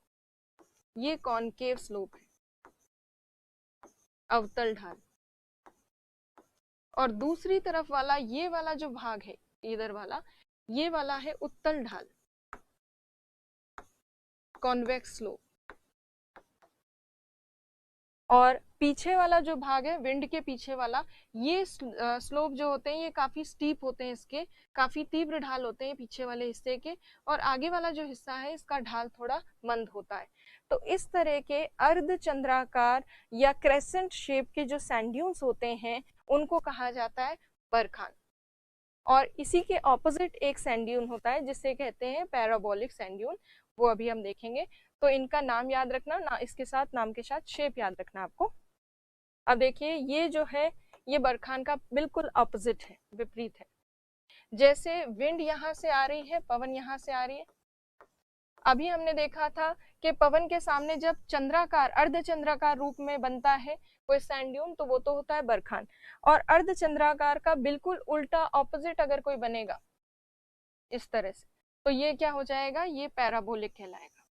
ये कॉनकेव स्लोप है, अवतल ढाल। और दूसरी तरफ वाला ये वाला जो भाग है इधर वाला, ये वाला है उत्तल ढाल, कॉन्वेक्स स्लोप। और पीछे वाला जो भाग है, विंड के पीछे वाला, ये स्लोप जो होते हैं ये काफी स्टीप होते हैं, इसके काफी तीव्र ढाल होते हैं पीछे वाले हिस्से के, और आगे वाला जो हिस्सा है इसका ढाल थोड़ा मंद होता है। तो इस तरह के अर्धचंद्राकार या क्रेसेंट शेप के जो सैंड ड्यून्स होते हैं उनको कहा जाता है बरखान। और इसी के ऑपोजिट एक सैंड ड्यून होता है जिसे कहते हैं पैराबोलिक सैंड ड्यून, वो अभी हम देखेंगे। तो इनका नाम याद रखना ना, इसके साथ नाम के साथ शेप याद रखना आपको। अब देखिए ये जो है ये बरखान का बिल्कुल ऑपोजिट है, विपरीत है। जैसे विंड यहाँ से आ रही है, पवन यहाँ से आ रही है। अभी हमने देखा था कि पवन के सामने जब चंद्राकार, अर्धचंद्राकार रूप में बनता है कोई सैंड ड्यून, तो वो तो होता है बरखान। और अर्धचंद्राकार का बिल्कुल उल्टा ऑपोजिट अगर कोई बनेगा इस तरह से, तो ये क्या हो जाएगा, ये पैराबोलिक कहलाएगा।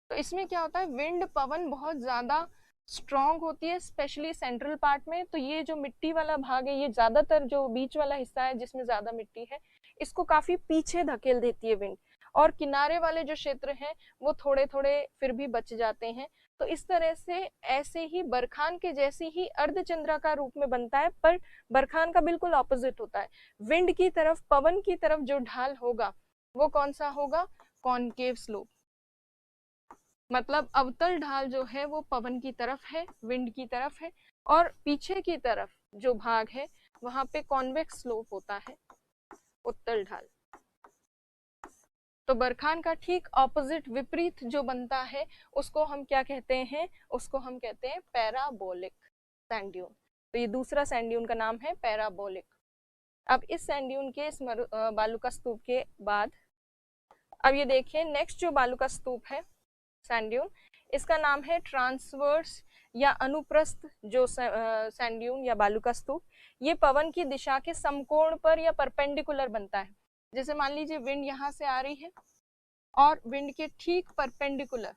तो इसमें क्या होता है, विंड पवन बहुत ज्यादा स्ट्रॉन्ग होती है, स्पेशली सेंट्रल पार्ट में। तो ये जो मिट्टी वाला भाग है, ये ज्यादातर जो बीच वाला हिस्सा है जिसमें ज्यादा मिट्टी है, इसको काफी पीछे धकेल देती है विंड। और किनारे वाले जो क्षेत्र हैं वो थोड़े थोड़े फिर भी बच जाते हैं। तो इस तरह से ऐसे ही बरखान के जैसी ही अर्धचंद्राकार रूप में बनता है, पर बरखान का बिल्कुल ऑपोजिट होता है। विंड की तरफ, पवन की तरफ जो ढाल होगा वो कौन सा होगा, कॉनकेव स्लोप। मतलब अवतल ढाल जो है वो पवन की तरफ है, विंड की तरफ है, और पीछे की तरफ जो भाग है वहां पे कॉन्वेक्स स्लोप होता है, उत्तल ढाल। तो बरखान का ठीक ऑपोजिट, विपरीत जो बनता है उसको हम क्या कहते हैं, उसको हम कहते हैं पैराबोलिक सैंड ड्यून। तो ये दूसरा सैंड ड्यून का नाम है पैराबोलिक। अब इस सैंड ड्यून के, इस बालू का स्तूप के बाद अब ये देखिए नेक्स्ट जो बालू का स्तूप है सैंड ड्यून, इसका नाम है ट्रांसवर्स या अनुप्रस्थ जो सैंड ड्यून या बालू का स्तूप। ये पवन की दिशा के समकोण पर या परपेंडिकुलर बनता है। जैसे मान लीजिए विंड यहाँ से आ रही है और विंड के ठीक परपेंडिकुलर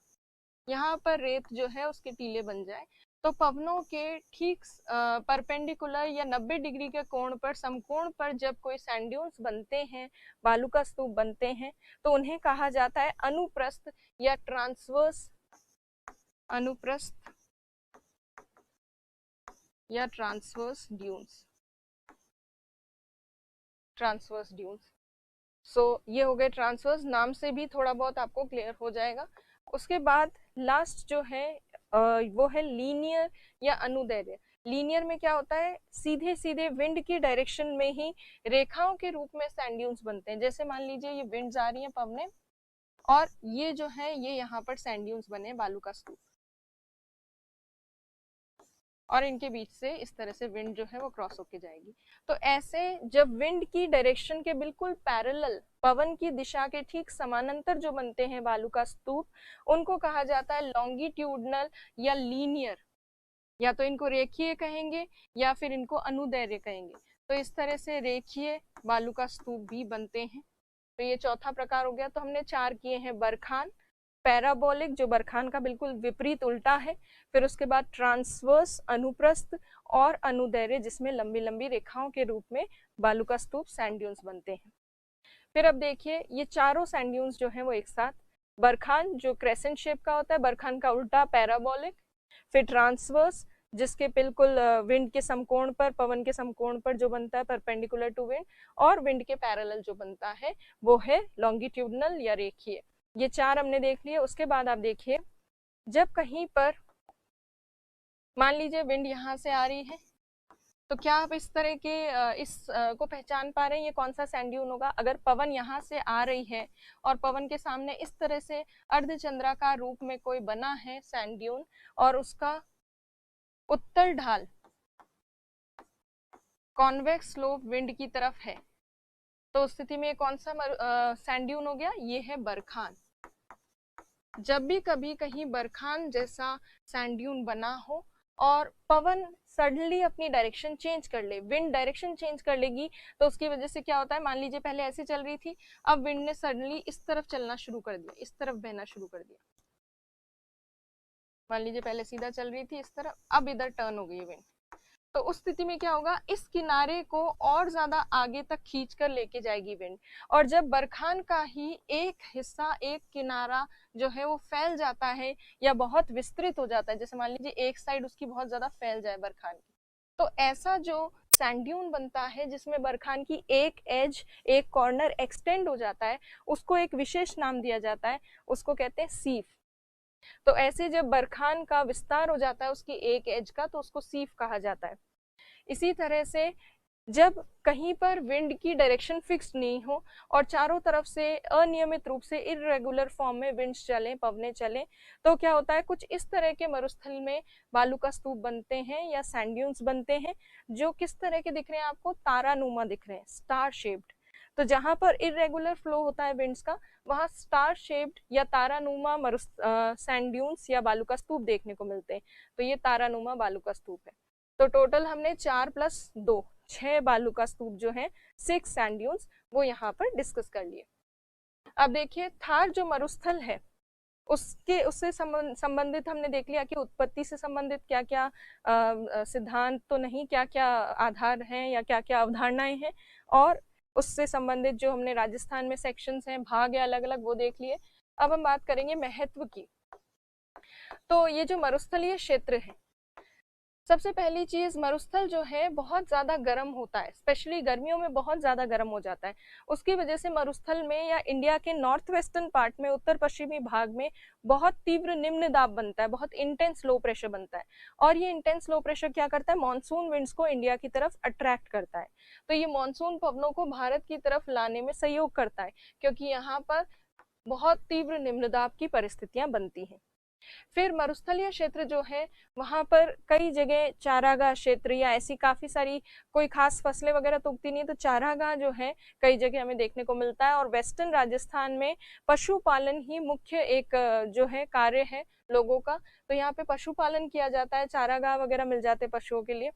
यहाँ पर रेत जो है उसके टीले बन जाए, तो पवनों के ठीक परपेंडिकुलर या 90 डिग्री के कोण पर, समकोण पर जब कोई सैंड ड्यून्स बनते हैं, बालू का स्तूप बनते हैं, तो उन्हें कहा जाता है अनुप्रस्थ या ट्रांसवर्स, अनुप्रस्थ या ट्रांसवर्स ड्यून्स, ट्रांसवर्स ड्यून्स। सो ये हो गए ट्रांसवर्स, नाम से भी थोड़ा बहुत आपको क्लियर हो जाएगा। उसके बाद लास्ट जो है वो है लीनियर या अनुदैर्ध्य। लीनियर में क्या होता है, सीधे सीधे विंड की डायरेक्शन में ही रेखाओं के रूप में सैंड ड्यून्स बनते हैं। जैसे मान लीजिए ये विंड्स आ रही हैं पवने, और ये जो है ये यहाँ पर सैंड ड्यून्स बने बालू का स्तूप, और इनके बीच से इस तरह से विंड जो है वो क्रॉस होके जाएगी। तो ऐसे जब विंड की डायरेक्शन के बिल्कुल पैरेलल, पवन की दिशा के ठीक समानांतर जो बनते हैं बालू का स्तूप, उनको कहा जाता है लॉन्गिट्यूडनल या लीनियर या तो इनको रेखीय कहेंगे या फिर इनको अनुदैर्घ्य कहेंगे। तो इस तरह से रेखीय बालू का स्तूप भी बनते हैं। तो ये चौथा प्रकार हो गया। तो हमने 4 किए हैं, बरखान, पैराबोलिक जो बरखान का बिल्कुल विपरीत उल्टा है, फिर उसके बाद ट्रांसवर्स अनुप्रस्थ, और अनुदैर्घ्य जिसमें लंबी लंबी रेखाओं के रूप में बालू का स्तूप सैंड ड्यून्स बनते हैं। फिर अब देखिए ये चारों सैंड ड्यून्स जो हैं वो एक साथ, बरखान जो क्रेसेंट शेप का होता है, बरखान का उल्टा पैराबोलिक, फिर ट्रांसवर्स जिसके बिल्कुल विंड के समकोण पर, पवन के समकोण पर जो बनता है परपेंडिकुलर टू विंड, और विंड के पैरेलल जो बनता है वो है लॉन्गिट्यूडनल या रेखीय। ये 4 हमने देख लिए। उसके बाद आप देखिए जब कहीं पर मान लीजिए विंड यहाँ से आ रही है, तो क्या आप इस तरह के को पहचान पा रहे हैं ये कौन सा सैंड ड्यून होगा? अगर पवन यहाँ से आ रही है और पवन के सामने इस तरह से अर्धचंद्राकार रूप में कोई बना है सैंड ड्यून, और उसका उत्तर ढाल कॉन्वेक्स स्लोप विंड की तरफ है, तो उस स्थिति में कौन सा सैंड ड्यून हो गया? ये है बरखान। जब भी कभी कहीं बरखान जैसा सैंड ड्यून बना हो और पवन सडनली अपनी डायरेक्शन चेंज कर ले, विंड डायरेक्शन चेंज कर लेगी, तो उसकी वजह से क्या होता है, मान लीजिए पहले ऐसे चल रही थी, अब विंड ने सडनली इस तरफ चलना शुरू कर दिया, इस तरफ बहना शुरू कर दिया। मान लीजिए पहले सीधा चल रही थी इस तरफ, अब इधर टर्न हो गई विंड, तो उस स्थिति में क्या होगा, इस किनारे को और ज्यादा आगे तक खींच कर लेके जाएगी विंड। और जब बरखान का ही एक हिस्सा, एक किनारा जो है वो फैल जाता है या बहुत विस्तृत हो जाता है, जैसे मान लीजिए एक साइड उसकी बहुत ज्यादा फैल जाए बरखान की, तो ऐसा जो सैंड ड्यून बनता है जिसमें बरखान की एक एज, एक कॉर्नर एक्सटेंड हो जाता है, उसको एक विशेष नाम दिया जाता है, उसको कहते हैं सीफ। तो ऐसे जब बरखान का विस्तार हो जाता है उसकी एक एज का, तो उसको सीफ कहा जाता है। इसी तरह से जब कहीं पर विंड की डायरेक्शन फिक्स नहीं हो और चारों तरफ से अनियमित रूप से इरेगुलर फॉर्म में विंड्स चलें, पवने चलें, तो क्या होता है, कुछ इस तरह के मरुस्थल में बालू का स्तूप बनते हैं या सैंड ड्यून्स बनते हैं, जो किस तरह के दिख रहे हैं आपको? तारानुमा दिख रहे हैं, स्टार शेप्ड। तो जहां पर इरेगुलर फ्लो होता है विंड्स का, वहां स्टार शेप्ड या तारानुमा सैंड ड्यून्स या बालू का स्तूप देखने को मिलते हैं। तो ये तारानुमा बालू का स्तूप है। तो टोटल हमने 4 + 2 6 बालू का स्तूप जो है, 6 सैंड ड्यून्स, वो यहाँ पर डिस्कस कर लिए। अब देखिए थार जो मरुस्थल है उससे संबंधित हमने देख लिया कि उत्पत्ति से संबंधित क्या क्या सिद्धांत तो नहीं, क्या क्या आधार हैं या क्या क्या अवधारणाएं हैं, और उससे संबंधित जो हमने राजस्थान में सेक्शंस हैं, भाग है अलग अलग, वो देख लिए। अब हम बात करेंगे महत्व की। तो ये जो मरुस्थलीय क्षेत्र है, सबसे पहली चीज, मरुस्थल जो है बहुत ज्यादा गर्म होता है, स्पेशली गर्मियों में बहुत ज्यादा गर्म हो जाता है। उसकी वजह से मरुस्थल में या इंडिया के नॉर्थ वेस्टर्न पार्ट में, उत्तर पश्चिमी भाग में बहुत तीव्र निम्न दाब बनता है, बहुत इंटेंस लो प्रेशर बनता है। और ये इंटेंस लो प्रेशर क्या करता है, मानसून विंड्स को इंडिया की तरफ अट्रैक्ट करता है। तो ये मानसून पवनों को भारत की तरफ लाने में सहयोग करता है, क्योंकि यहाँ पर बहुत तीव्र निम्न दाब की परिस्थितियां बनती हैं। फिर मरुस्थलीय क्षेत्र जो है, वहां पर कई जगह चारागाह क्षेत्र या ऐसी काफी सारी, कोई खास फसलें वगैरह तो उगती नहीं, तो चारागाह जो है कई जगह हमें देखने को मिलता है। और वेस्टर्न राजस्थान में पशुपालन ही मुख्य एक जो है कार्य है लोगों का, तो यहाँ पे पशुपालन किया जाता है, चारागाह वगैरह मिल जाते हैं पशुओं के लिए।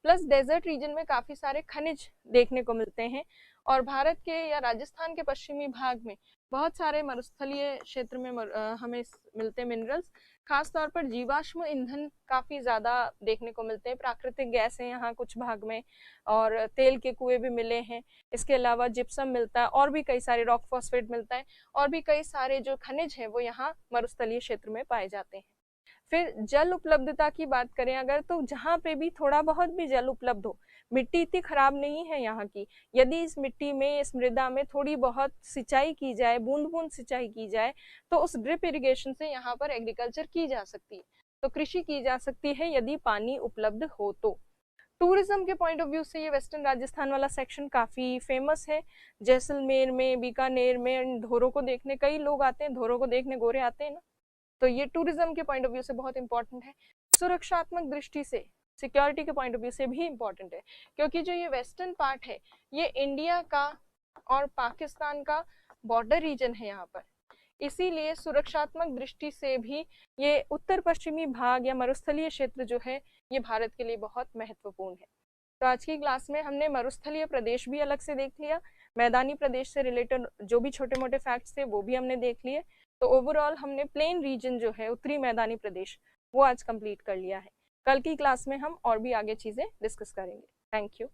प्लस डेजर्ट रीजन में काफी सारे खनिज देखने को मिलते हैं, और भारत के या राजस्थान के पश्चिमी भाग में बहुत सारे मरुस्थलीय क्षेत्र में हमें मिलते हैं मिनरल्स। खासतौर पर जीवाश्म ईंधन काफी ज्यादा देखने को मिलते हैं, प्राकृतिक गैस है यहाँ कुछ भाग में, और तेल के कुएं भी मिले हैं। इसके अलावा जिप्सम मिलता है, और भी कई सारे रॉक फॉस्फेट मिलता है, और भी कई सारे जो खनिज है वो यहाँ मरुस्थलीय क्षेत्र में पाए जाते हैं। फिर जल उपलब्धता की बात करें अगर, तो जहाँ पे भी थोड़ा बहुत भी जल उपलब्ध हो, मिट्टी इतनी खराब नहीं है यहाँ की, यदि इस मिट्टी में, इस मृदा में थोड़ी बहुत सिंचाई की जाए, बूंद बूंद सिंचाई की जाए, तो उस ड्रिप इरिगेशन से यहाँ पर एग्रीकल्चर की जा सकती है, तो कृषि की जा सकती है यदि पानी उपलब्ध हो तो। टूरिज्म के पॉइंट ऑफ व्यू से ये वेस्टर्न राजस्थान वाला सेक्शन काफी फेमस है। जैसलमेर में, बीकानेर में ढोरों को देखने कई लोग आते हैं, ढोरों को देखने गोरे आते हैं ना, तो ये टूरिज्म के पॉइंट ऑफ व्यू से बहुत इंपॉर्टेंट है। सुरक्षात्मक दृष्टि से, सिक्योरिटी के पॉइंट ऑफ व्यू से भी इंपॉर्टेंट है, क्योंकि जो ये वेस्टर्न पार्ट है ये इंडिया का और पाकिस्तान का बॉर्डर रीजन है। यहाँ पर इसीलिए सुरक्षात्मक दृष्टि से भी ये उत्तर पश्चिमी भाग या मरुस्थलीय क्षेत्र जो है ये भारत के लिए बहुत महत्वपूर्ण है। तो आज की क्लास में हमने मरुस्थलीय प्रदेश भी अलग से देख लिया, मैदानी प्रदेश से रिलेटेड जो भी छोटे मोटे फैक्ट्स थे वो भी हमने देख लिए। तो ओवरऑल हमने प्लेन रीजन जो है, उत्तरी मैदानी प्रदेश, वो आज कंप्लीट कर लिया है। कल की क्लास में हम और भी आगे चीज़ें डिस्कस करेंगे। Thank you.